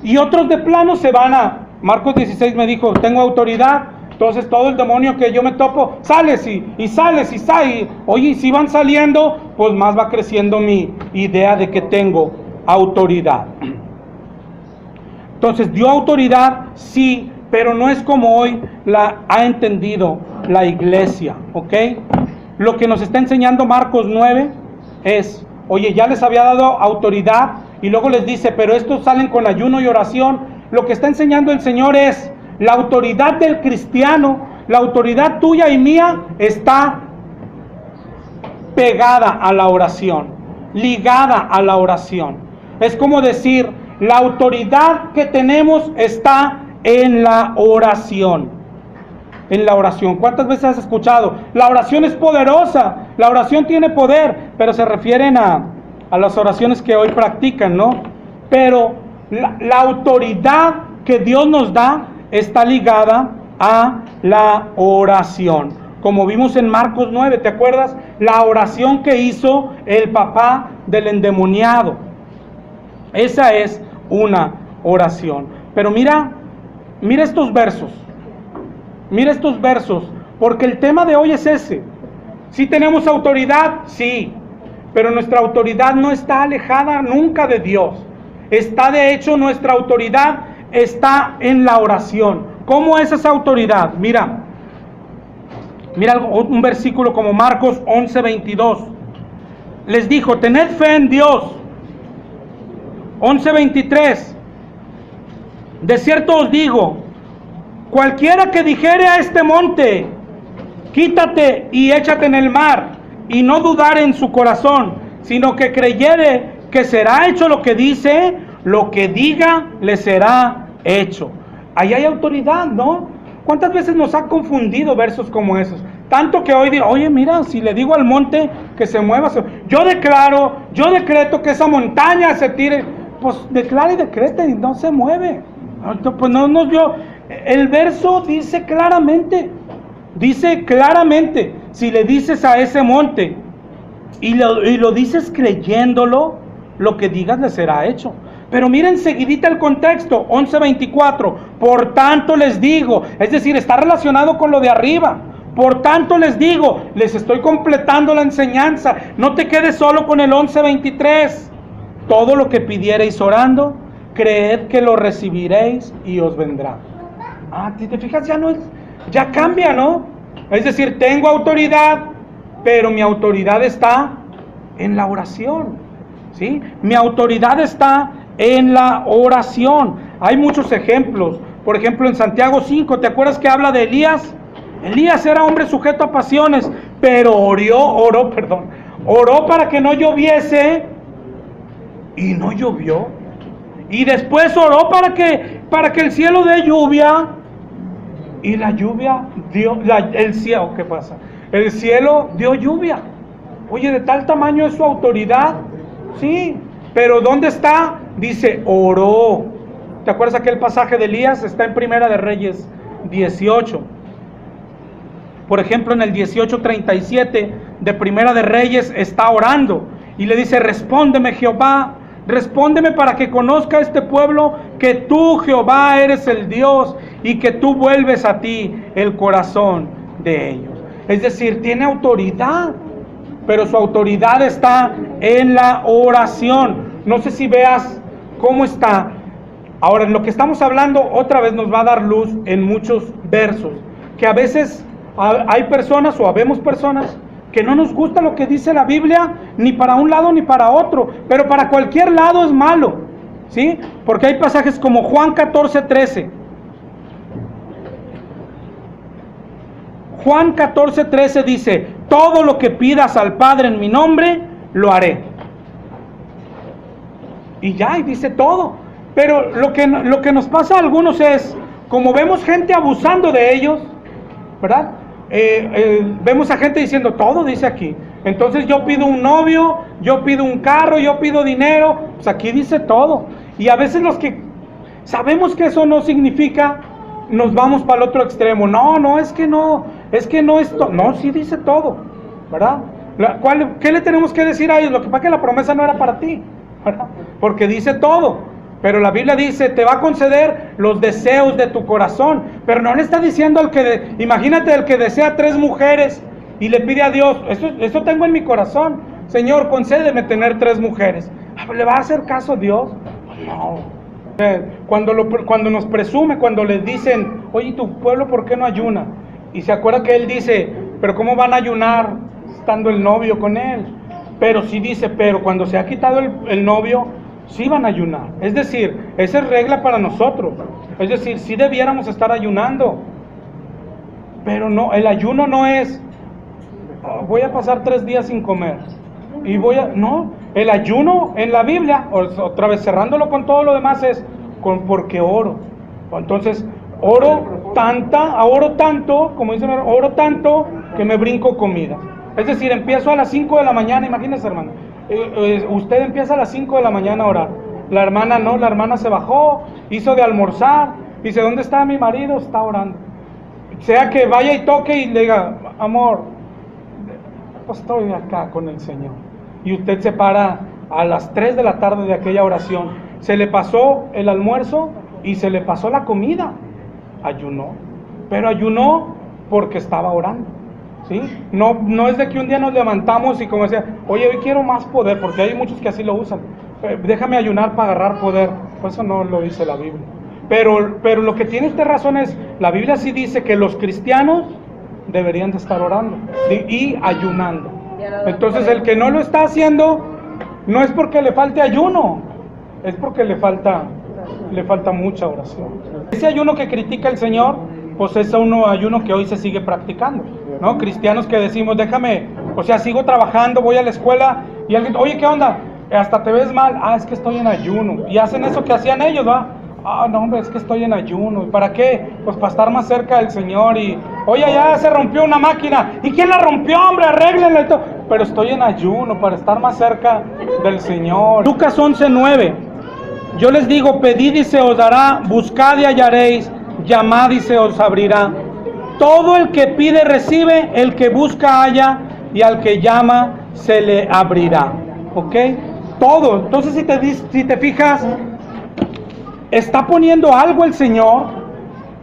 Y otros de plano se van a... Marcos 16 me dijo, tengo autoridad, entonces todo el demonio que yo me topo, sales y sales y sales. Oye, y si van saliendo, pues más va creciendo mi idea de que tengo autoridad. Entonces, dio autoridad, sí, pero no es como hoy la ha entendido la iglesia, ¿ok? Lo que nos está enseñando Marcos 9 es, oye, ya les había dado autoridad, y luego les dice, pero estos salen con ayuno y oración. Lo que está enseñando el Señor es, la autoridad del cristiano, la autoridad tuya y mía, está pegada a la oración, ligada a la oración. Es como decir, la autoridad que tenemos está en la oración. En la oración. ¿Cuántas veces has escuchado? La oración es poderosa, la oración tiene poder, pero se refieren a las oraciones que hoy practican, ¿no? Pero la autoridad que Dios nos da está ligada a la oración. Como vimos en Marcos 9, ¿te acuerdas? La oración que hizo el papá del endemoniado. Esa es una oración. Pero mira estos versos. Mira estos versos, porque el tema de hoy es ese. ¿Sí tenemos autoridad? Sí. pero nuestra autoridad no está alejada nunca de Dios. Está, de hecho, nuestra autoridad está en la oración. ¿Cómo es esa autoridad? Mira un versículo como Marcos 11:22. Les dijo, tened fe en Dios. 11:23. De cierto os digo, cualquiera que dijere a este monte, quítate y échate en el mar, y no dudare en su corazón, sino que creyere que será hecho lo que dice, lo que diga le será hecho. Ahí hay autoridad, ¿no? ¿Cuántas veces nos ha confundido versos como esos? Tanto que hoy digo, oye, mira, si le digo al monte que se mueva, yo decreto que esa montaña se tire. Pues declara y decreta y no se mueve. Pues el verso dice claramente, si le dices a ese monte y lo dices creyéndolo, lo que digas le será hecho. Pero miren seguidita el contexto, 11:24, por tanto les digo, es decir, está relacionado con lo de arriba. Por tanto les digo, les estoy completando la enseñanza, no te quedes solo con el 11:23. Todo lo que pidiereis orando, creed que lo recibiréis y os vendrá. Si te fijas, ya cambia, ¿no? Es decir, tengo autoridad, pero mi autoridad está en la oración, ¿sí? Mi autoridad está en la oración. Hay muchos ejemplos. Por ejemplo, en Santiago 5, ¿te acuerdas que habla de Elías? Elías era hombre sujeto a pasiones, pero oró para que no lloviese y no llovió. Y después oró para que el cielo dé lluvia y la lluvia dio, el cielo, ¿qué pasa? El cielo dio lluvia. Oye, de tal tamaño es su autoridad, sí, pero ¿dónde está? Dice, oró. ¿Te acuerdas aquel pasaje de Elías? Está en Primera de Reyes 18. Por ejemplo, en el 18:37 de Primera de Reyes está orando y le dice, respóndeme, Jehová, respóndeme para que conozca este pueblo que tú, Jehová, eres el Dios y que tú vuelves a ti el corazón de ellos. Es decir, tiene autoridad, pero su autoridad está en la oración. No sé si veas cómo está. Ahora, en lo que estamos hablando, otra vez nos va a dar luz en muchos versos, que a veces hay personas o habemos personas que no nos gusta lo que dice la Biblia, ni para un lado ni para otro, pero para cualquier lado es malo, ¿sí? Porque hay pasajes como Juan 14:13. Juan 14:13 dice, todo lo que pidas al Padre en mi nombre, lo haré. Y dice todo. Pero lo que nos pasa a algunos es, como vemos gente abusando de ellos, ¿verdad? Vemos a gente diciendo, todo dice aquí. Entonces yo pido un novio, yo pido un carro, yo pido dinero, pues aquí dice todo. Y a veces los que sabemos que eso no significa, nos vamos para el otro extremo. No, es que no esto, no, sí dice todo, ¿verdad? ¿Qué le tenemos que decir a ellos? Lo que pasa es que la promesa no era para ti, ¿verdad? Porque dice todo. Pero la Biblia dice, te va a conceder los deseos de tu corazón. Pero no le está diciendo imagínate el que desea 3 mujeres y le pide a Dios, eso tengo en mi corazón, Señor, concédeme tener 3 mujeres. ¿Le va a hacer caso a Dios? No. Cuando nos presume, cuando les dicen, oye, tu pueblo, ¿por qué no ayuna? Y se acuerda que él dice, pero ¿cómo van a ayunar estando el novio con él? Pero sí dice, pero cuando se ha quitado el novio, sí van a ayunar. Es decir, esa es regla para nosotros. Es decir, sí debiéramos estar ayunando. Pero no, el ayuno no es, voy a pasar 3 días sin comer. No, el ayuno en la Biblia, otra vez cerrándolo con todo lo demás, es porque oro. Entonces, oro tanto, como dicen, oro tanto que me brinco comida. Es decir, empiezo a las 5 de la mañana, imagínense, hermano. Usted empieza a las 5 de la mañana a orar. La hermana no, la hermana se bajó, hizo de almorzar, dice, ¿dónde está mi marido? Está orando. Sea que vaya y toque y le diga, amor, pues estoy acá con el Señor. Y usted se para a las 3 de la tarde de aquella oración. Se le pasó el almuerzo y se le pasó la comida. Ayunó, pero ayunó porque estaba orando, ¿sí? No es de que un día nos levantamos y como decía, oye, hoy quiero más poder, porque hay muchos que así lo usan. Déjame ayunar para agarrar poder. Pues eso no lo dice la Biblia. Pero lo que tiene usted razón es, la Biblia sí dice que los cristianos deberían de estar orando y ayunando. Entonces el que no lo está haciendo, no es porque le falte ayuno, es porque le falta mucha oración. Ese ayuno que critica el Señor, pues es un ayuno que hoy se sigue practicando, ¿no? Cristianos que decimos, sigo trabajando, voy a la escuela, y alguien, oye, ¿qué onda? Hasta te ves mal. Es que estoy en ayuno. Y hacen eso que hacían ellos, ¿va? No, hombre, es que estoy en ayuno. ¿Y para qué? Pues para estar más cerca del Señor. Y, oye, ya se rompió una máquina. ¿Y quién la rompió, hombre? Arréglenla y todo. Pero estoy en ayuno para estar más cerca del Señor. Lucas 11:9. Yo les digo, pedid y se os dará, buscad y hallaréis, llamad y se os abrirá. Todo el que pide recibe, el que busca halla, y al que llama se le abrirá. ¿Ok? Todo. Entonces si te fijas, está poniendo algo el Señor,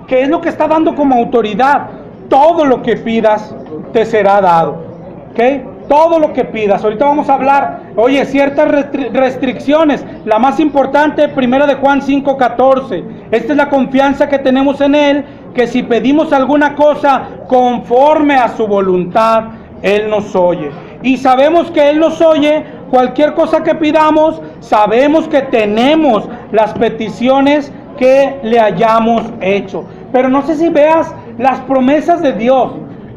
que es lo que está dando como autoridad. Todo lo que pidas te será dado. ¿Ok? Todo lo que pidas. Ahorita vamos a hablar, ciertas restricciones. La más importante, 1 de Juan 5:14. Esta es la confianza que tenemos en Él, que si pedimos alguna cosa conforme a su voluntad, Él nos oye. Y sabemos que Él nos oye. Cualquier cosa que pidamos, sabemos que tenemos las peticiones que le hayamos hecho. Pero no sé si veas las promesas de Dios.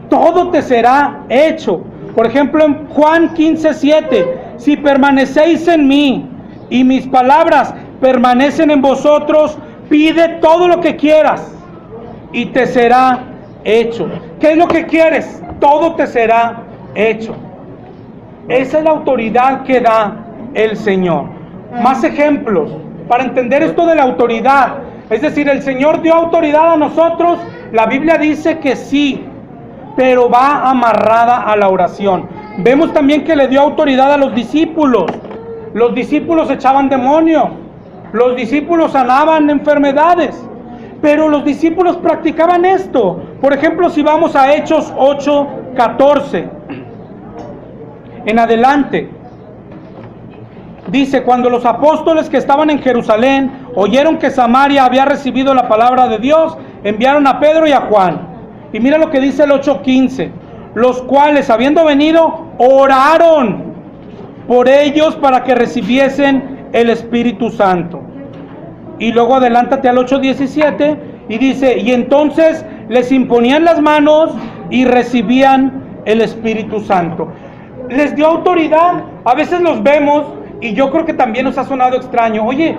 Todo te será hecho. Por ejemplo, en Juan 15:7, si permanecéis en mí y mis palabras permanecen en vosotros, pide todo lo que quieras y te será hecho. ¿Qué es lo que quieres? Todo te será hecho. Esa es la autoridad que da el Señor. Más ejemplos para entender esto de la autoridad. Es decir, el Señor dio autoridad a nosotros. La Biblia dice que sí, pero va amarrada a la oración. Vemos también que le dio autoridad a los discípulos. Los discípulos echaban demonios. Los discípulos sanaban enfermedades. Pero los discípulos practicaban esto. Por ejemplo, si vamos a Hechos 8:14. En adelante, dice, cuando los apóstoles que estaban en Jerusalén oyeron que Samaria había recibido la palabra de Dios, enviaron a Pedro y a Juan. Y mira lo que dice el 8:15, los cuales, habiendo venido, oraron por ellos para que recibiesen el Espíritu Santo. Y luego adelántate al 8:17 y dice, y entonces les imponían las manos y recibían el Espíritu Santo. Les dio autoridad. A veces los vemos y yo creo que también nos ha sonado extraño. Oye,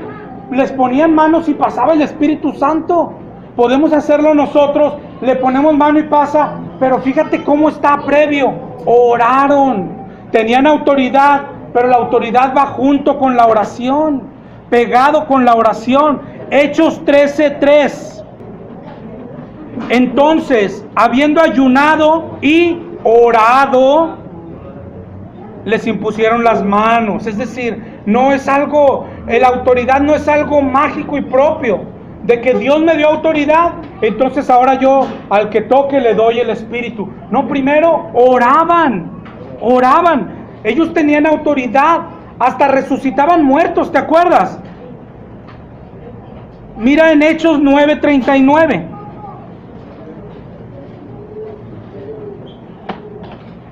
les ponían manos y pasaba el Espíritu Santo. Podemos hacerlo nosotros, le ponemos mano y pasa, pero fíjate cómo está previo. Oraron, tenían autoridad, pero la autoridad va junto con la oración, pegado con la oración. Hechos 13:3. Entonces, habiendo ayunado y orado, les impusieron las manos. Es decir, no es algo, la autoridad no es algo mágico y propio, de que Dios me dio autoridad, entonces ahora yo al que toque le doy el Espíritu. No, primero oraban. Ellos tenían autoridad, hasta resucitaban muertos, ¿te acuerdas? Mira en Hechos 9:39.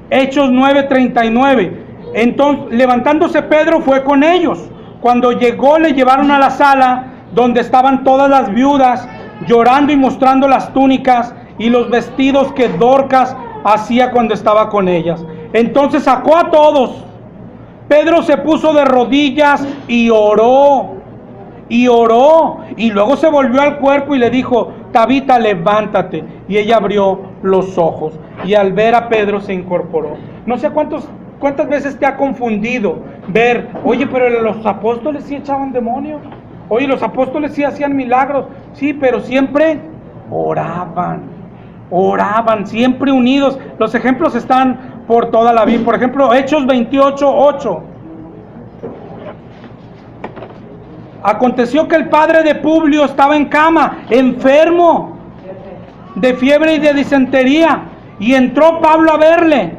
Hechos 9:39. Entonces, levantándose Pedro, fue con ellos. Cuando llegó, le llevaron a la sala donde estaban todas las viudas, llorando y mostrando las túnicas y los vestidos que Dorcas hacía cuando estaba con ellas. Entonces sacó a todos. Pedro se puso de rodillas y oró. Y luego se volvió al cuerpo y le dijo, Tabita, levántate. Y ella abrió los ojos y al ver a Pedro se incorporó. No sé cuántas veces te ha confundido ver, oye, pero los apóstoles sí echaban demonios, oye, los apóstoles sí hacían milagros, sí, pero siempre oraban, siempre unidos. Los ejemplos están por toda la Biblia. Por ejemplo, Hechos 28:8. Aconteció que el padre de Publio estaba en cama, enfermo de fiebre y de disentería, Y entró Pablo a verle,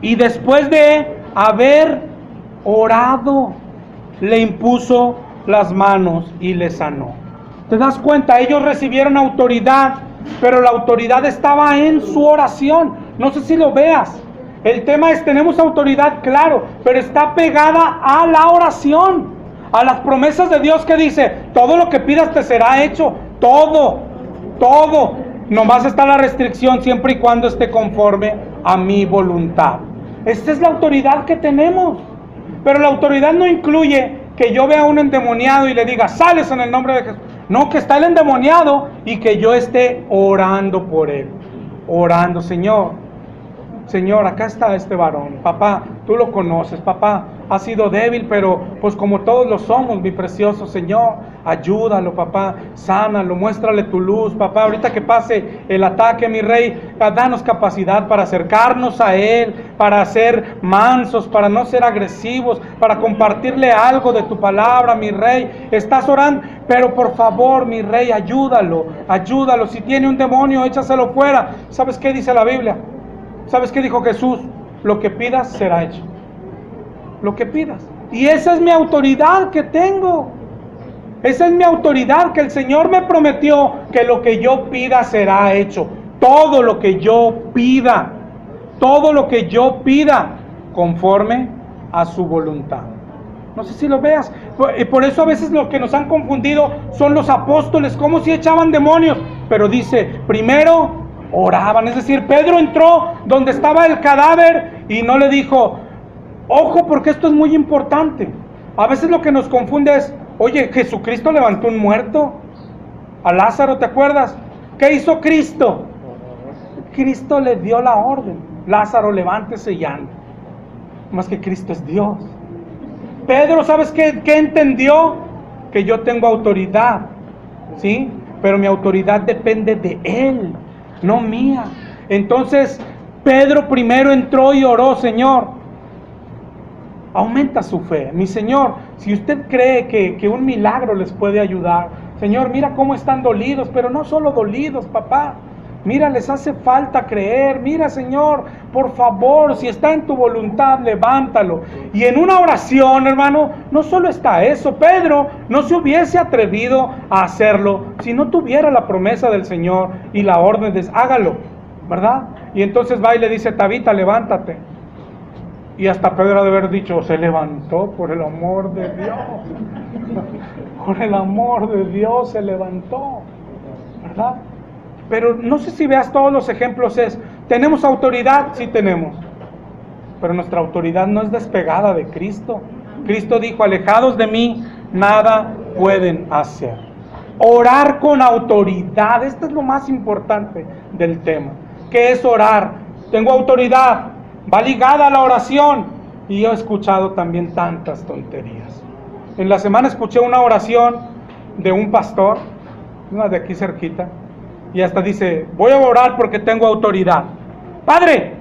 y después de haber orado, le impuso las manos y le sanó. ¿Te das cuenta? Ellos recibieron autoridad, pero la autoridad estaba en su oración. No sé si lo veas. El tema es, tenemos autoridad, claro, pero está pegada a la oración, a las promesas de Dios que dice, todo lo que pidas te será hecho, todo. Nomás está la restricción, siempre y cuando esté conforme a mi voluntad. Esta es la autoridad que tenemos. Pero la autoridad no incluye que yo vea a un endemoniado y le diga, sales en el nombre de Jesús. No, que está el endemoniado y que yo esté orando por él. Orando, Señor, acá está este varón. Papá, tú lo conoces. Papá, ha sido débil, pero pues como todos lo somos, mi precioso Señor, ayúdalo, papá, sánalo, muéstrale tu luz, papá. Ahorita que pase el ataque, mi rey, danos capacidad para acercarnos a él, para ser mansos, para no ser agresivos, para compartirle algo de tu palabra, mi rey. Estás orando, pero por favor, mi rey, ayúdalo. Si tiene un demonio, échaselo fuera. ¿Sabes qué dice la Biblia? ¿Sabes qué dijo Jesús? Lo que pidas será hecho. Lo que pidas. Y esa es mi autoridad que tengo. Esa es mi autoridad, que el Señor me prometió que lo que yo pida será hecho. Todo lo que yo pida, conforme a su voluntad. No sé si lo veas. Por eso a veces lo que nos han confundido son los apóstoles, como si echaban demonios. Pero dice, primero oraban. Es decir, Pedro entró donde estaba el cadáver y no le dijo, ojo, porque esto es muy importante. A veces lo que nos confunde es, oye, Jesucristo levantó un muerto, a Lázaro, ¿te acuerdas? ¿Qué hizo Cristo? Cristo le dio la orden, Lázaro, levántese y ande. Más que Cristo es Dios. Pedro, ¿sabes qué entendió? Que yo tengo autoridad, ¿sí? Pero mi autoridad depende de Él, no mía. Entonces Pedro primero entró y oró, Señor, aumenta su fe. Mi Señor, si usted cree que un milagro les puede ayudar, Señor, mira cómo están dolidos, pero no solo dolidos, papá. Mira, les hace falta creer. Mira, Señor, por favor, si está en tu voluntad, levántalo. Y en una oración, hermano, no solo está eso. Pedro no se hubiese atrevido a hacerlo si no tuviera la promesa del Señor y la orden de hágalo, ¿verdad? Y entonces va y le dice, Tabita, levántate. Y hasta Pedro ha de haber dicho, se levantó, por el amor de Dios. Por el amor de Dios se levantó, ¿verdad? Pero no sé si veas todos los ejemplos. ¿Tenemos autoridad? Sí tenemos. Pero nuestra autoridad no es despegada de Cristo. Cristo dijo, alejados de mí, nada pueden hacer. Orar con autoridad, esto es lo más importante del tema. ¿Qué es orar? Tengo autoridad, va ligada a la oración. Y yo he escuchado también tantas tonterías. En la semana escuché una oración de un pastor, una de aquí cerquita, y hasta dice, voy a orar porque tengo autoridad. Padre,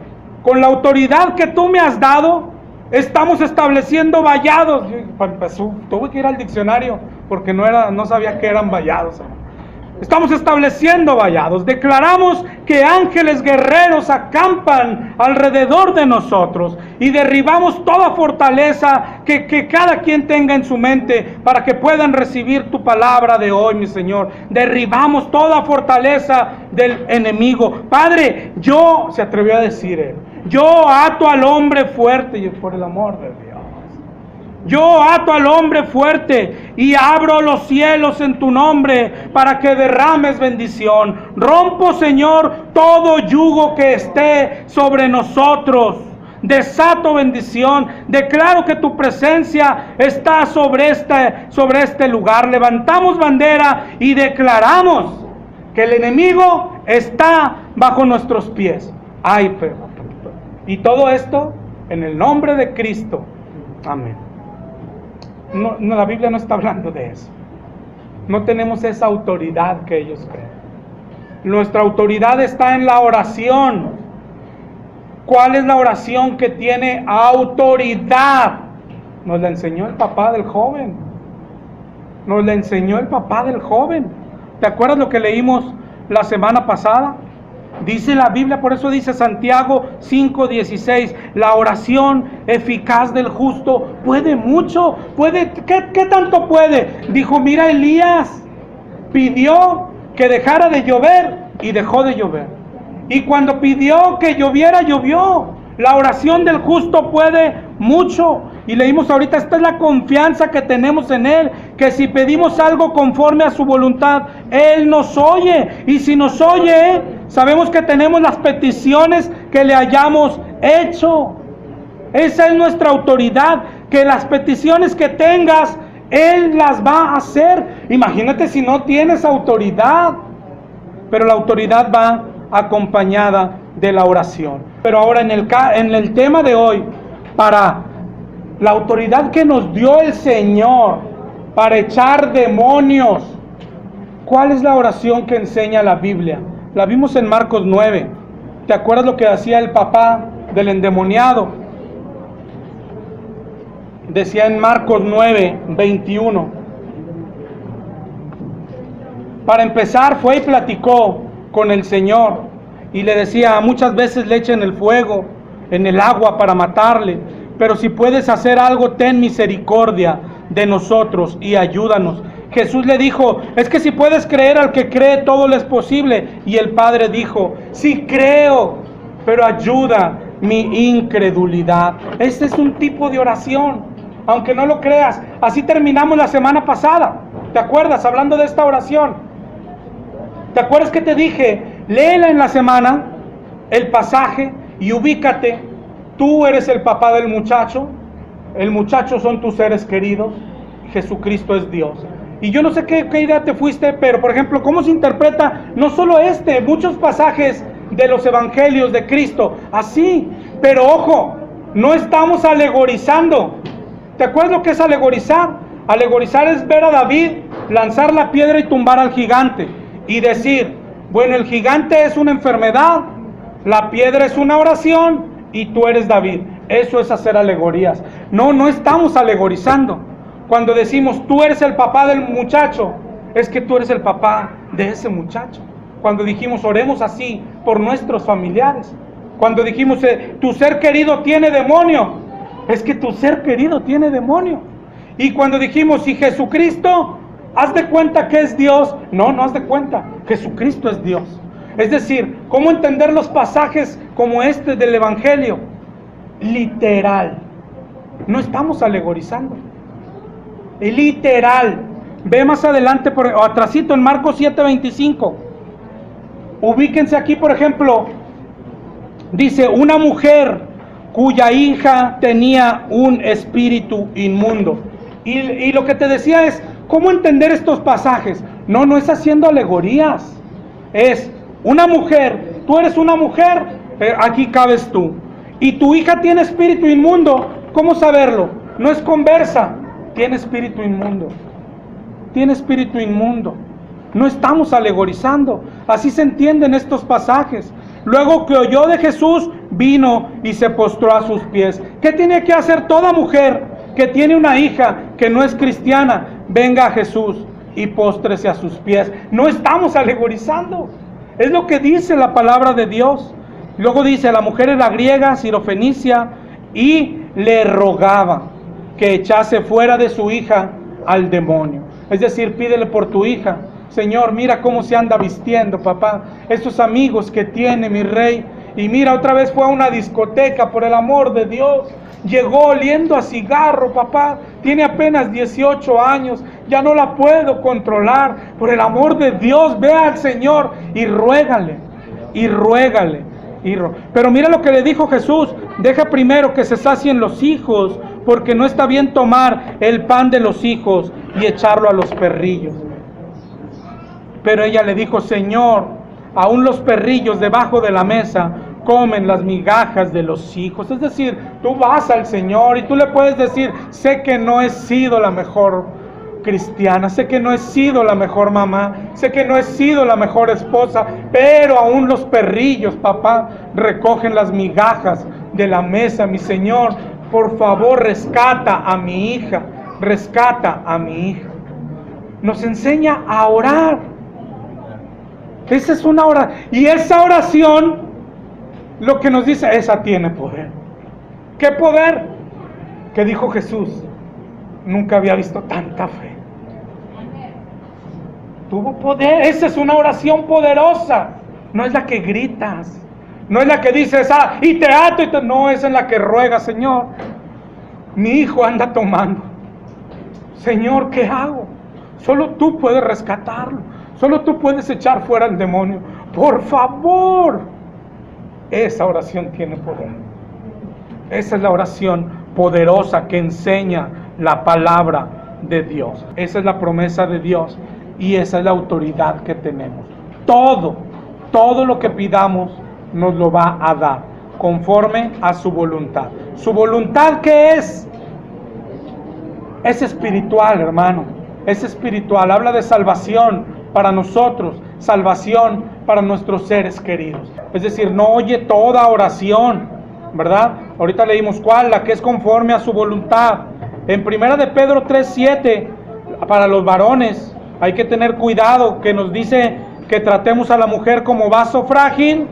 con la autoridad que tú me has dado, estamos estableciendo vallados. Tuve que ir al diccionario porque no sabía que eran vallados. Estamos estableciendo vallados. Declaramos que ángeles guerreros acampan alrededor de nosotros y derribamos toda fortaleza que cada quien tenga en su mente para que puedan recibir tu palabra de hoy, mi Señor. Derribamos toda fortaleza del enemigo. Padre, se atrevió a decir él, yo ato al hombre fuerte, y por el amor de Dios. Yo ato al hombre fuerte y abro los cielos en tu nombre para que derrames bendición. Rompo, Señor, todo yugo que esté sobre nosotros. Desato bendición. Declaro que tu presencia está sobre este lugar. Levantamos bandera y declaramos que el enemigo está bajo nuestros pies. Ay, y todo esto en el nombre de Cristo. Amén. No, la Biblia no está hablando de eso. No tenemos esa autoridad que ellos creen. Nuestra autoridad está en la oración. ¿Cuál es la oración que tiene autoridad? Nos la enseñó el papá del joven. ¿Te acuerdas lo que leímos la semana pasada? Dice la Biblia, por eso dice Santiago 5:16, la oración eficaz del justo puede mucho, ¿qué tanto puede? Dijo, mira, Elías pidió que dejara de llover y dejó de llover. Y cuando pidió que lloviera, llovió. La oración del justo puede mucho. Y leímos ahorita, esta es la confianza que tenemos en Él, que si pedimos algo conforme a su voluntad, Él nos oye. Y si nos oye, sabemos que tenemos las peticiones que le hayamos hecho. Esa es nuestra autoridad, que las peticiones que tengas, Él las va a hacer. Imagínate si no tienes autoridad. Pero la autoridad va acompañada de la oración. Pero ahora en el tema de hoy, para la autoridad que nos dio el Señor para echar demonios, ¿cuál es la oración que enseña la Biblia? La vimos en Marcos 9. ¿Te acuerdas lo que hacía el papá del endemoniado? Decía en Marcos 9:21. Para empezar, fue y platicó con el Señor y le decía, muchas veces le echen el fuego en el agua para matarle, pero si puedes hacer algo, ten misericordia de nosotros y ayúdanos. Jesús le dijo, es que si puedes creer, al que cree todo le es posible. Y el Padre dijo, sí creo, pero ayuda mi incredulidad. Este es un tipo de oración, aunque no lo creas. Así terminamos la semana pasada. ¿Te acuerdas? Hablando de esta oración. ¿Te acuerdas que te dije? Léela en la semana, el pasaje, y ubícate. Tú eres el papá del muchacho. El muchacho son tus seres queridos. Jesucristo es Dios. Y yo no sé qué idea te fuiste, pero por ejemplo, ¿cómo se interpreta? No solo muchos pasajes de los evangelios de Cristo, así. Pero ojo, no estamos alegorizando. ¿Te acuerdas lo que es alegorizar? Alegorizar es ver a David lanzar la piedra y tumbar al gigante. Y decir, bueno, el gigante es una enfermedad, la piedra es una oración y tú eres David. Eso es hacer alegorías. No estamos alegorizando. Cuando decimos, tú eres el papá del muchacho, es que tú eres el papá de ese muchacho. Cuando dijimos, oremos así por nuestros familiares. Cuando dijimos, tu ser querido tiene demonio, es que tu ser querido tiene demonio. Y cuando dijimos, si Jesucristo, haz de cuenta que es Dios, no haz de cuenta, Jesucristo es Dios. Es decir, ¿cómo entender los pasajes como este del Evangelio? Literal. No estamos alegorizando. Literal. Ve más adelante, atrasito en Marcos 7:25. Ubíquense aquí, por ejemplo, dice, una mujer cuya hija tenía un espíritu inmundo. Y lo que te decía es, ¿cómo entender estos pasajes? No es haciendo alegorías. Es una mujer, tú eres una mujer, aquí cabes tú. Y tu hija tiene espíritu inmundo, ¿cómo saberlo? No es conversa, tiene espíritu inmundo. Tiene espíritu inmundo. No estamos alegorizando. Así se entienden estos pasajes. Luego que oyó de Jesús, vino y se postró a sus pies. ¿Qué tiene que hacer toda mujer que tiene una hija que no es cristiana? Venga a Jesús y póstrese a sus pies. No estamos alegorizando. Es lo que dice la palabra de Dios. Luego dice, la mujer era griega, sirofenicia, y le rogaba que echase fuera de su hija al demonio. Es decir, pídele por tu hija. Señor, mira cómo se anda vistiendo, papá. Esos amigos que tiene mi rey. Y mira, otra vez fue a una discoteca, por el amor de Dios. Llegó oliendo a cigarro, papá. Tiene apenas 18 años. Ya no la puedo controlar. Por el amor de Dios, ve al Señor y ruégale. Y ruégale. Pero mira lo que le dijo Jesús. Deja primero que se sacien los hijos, porque no está bien tomar el pan de los hijos y echarlo a los perrillos. Pero ella le dijo, Señor, aún los perrillos debajo de la mesa comen las migajas de los hijos. Es decir, tú vas al Señor y tú le puedes decir, sé que no he sido la mejor cristiana, sé que no he sido la mejor mamá, sé que no he sido la mejor esposa, pero aún los perrillos, papá, recogen las migajas de la mesa. Mi Señor, por favor, rescata a mi hija, rescata a mi hija. Nos enseña a orar. Esa es una oración. Y esa oración, lo que nos dice, esa tiene poder. ¿Qué poder? Que dijo Jesús, nunca había visto tanta fe. Tuvo poder. Esa es una oración poderosa. No es la que gritas, no es la que dices, y te ato, no, es en la que ruega, Señor, mi hijo anda tomando. Señor, ¿qué hago? Solo tú puedes rescatarlo, solo tú puedes echar fuera al demonio. Por favor. Esa oración tiene poder. Esa es la oración poderosa que enseña la palabra de Dios. Esa es la promesa de Dios y esa es la autoridad que tenemos. Todo lo que pidamos nos lo va a dar conforme a su voluntad. ¿Su voluntad qué es? Es espiritual, hermano. Es espiritual. Habla de salvación para nosotros, salvación para nuestros seres queridos. Es decir, no oye toda oración, ¿verdad? Ahorita leímos cuál, la que es conforme a su voluntad. En 1 de Pedro 3:7, para los varones, hay que tener cuidado, que nos dice que tratemos a la mujer como vaso frágil,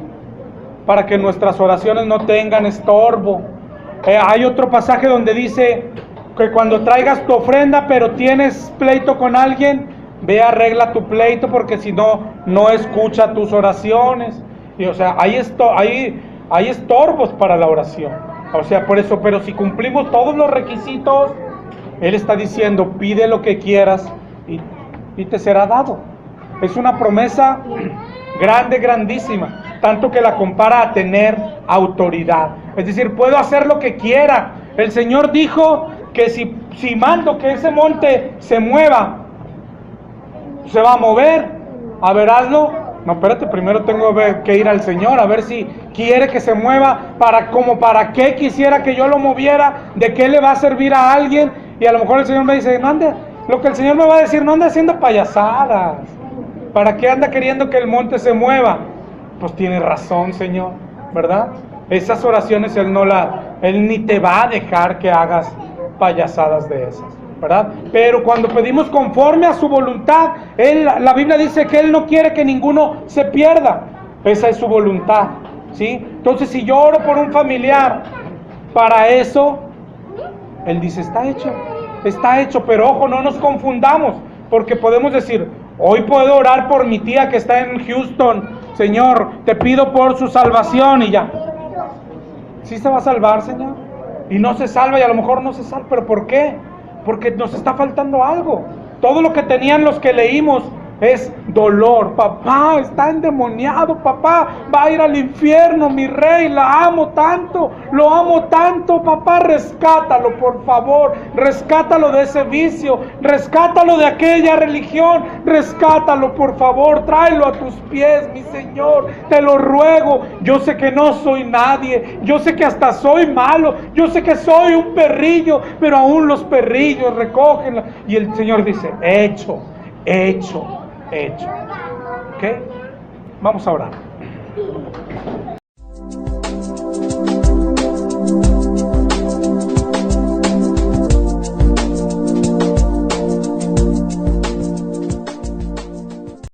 para que nuestras oraciones no tengan estorbo. Hay otro pasaje donde dice que cuando traigas tu ofrenda, pero tienes pleito con alguien, ve, arregla tu pleito, porque si no, no escucha tus oraciones. Y o sea, hay estorbos para la oración. O sea, por eso, pero si cumplimos todos los requisitos, Él está diciendo, pide lo que quieras y te será dado. Es una promesa grande, grandísima, tanto que la compara a tener autoridad. Es decir, puedo hacer lo que quiera. El Señor dijo que si mando que ese monte se mueva, se va a mover. A ver, hazlo. No, espérate, primero tengo que ir al Señor a ver si quiere que se mueva. ¿Para qué quisiera que yo lo moviera? ¿De qué le va a servir a alguien? Y a lo mejor el Señor me dice, no ande, lo que el Señor me va a decir, no ande haciendo payasadas. ¿Para qué anda queriendo que el monte se mueva? Pues tiene razón, Señor, ¿verdad? Esas oraciones Él ni te va a dejar que hagas payasadas de esas, ¿verdad? Pero cuando pedimos conforme a su voluntad, la Biblia dice que Él no quiere que ninguno se pierda. Esa es su voluntad, ¿sí? Entonces, si yo oro por un familiar, para eso, Él dice, está hecho, pero ojo, no nos confundamos, porque podemos decir, hoy puedo orar por mi tía que está en Houston, Señor, te pido por su salvación, y ya. ¿Sí se va a salvar, Señor? Y no se salva, y a lo mejor no se salva, ¿pero por qué? Porque nos está faltando algo. Todo lo que tenían los que leímos es dolor. Papá está endemoniado, papá va a ir al infierno, mi rey, la amo tanto, lo amo tanto, papá, rescátalo, por favor, rescátalo de ese vicio, rescátalo de aquella religión, rescátalo, por favor, tráelo a tus pies, mi Señor, te lo ruego. Yo sé que no soy nadie, yo sé que hasta soy malo, yo sé que soy un perrillo, pero aún los perrillos recogen. Y el Señor dice, hecho. ¿Ok? Vamos a orar.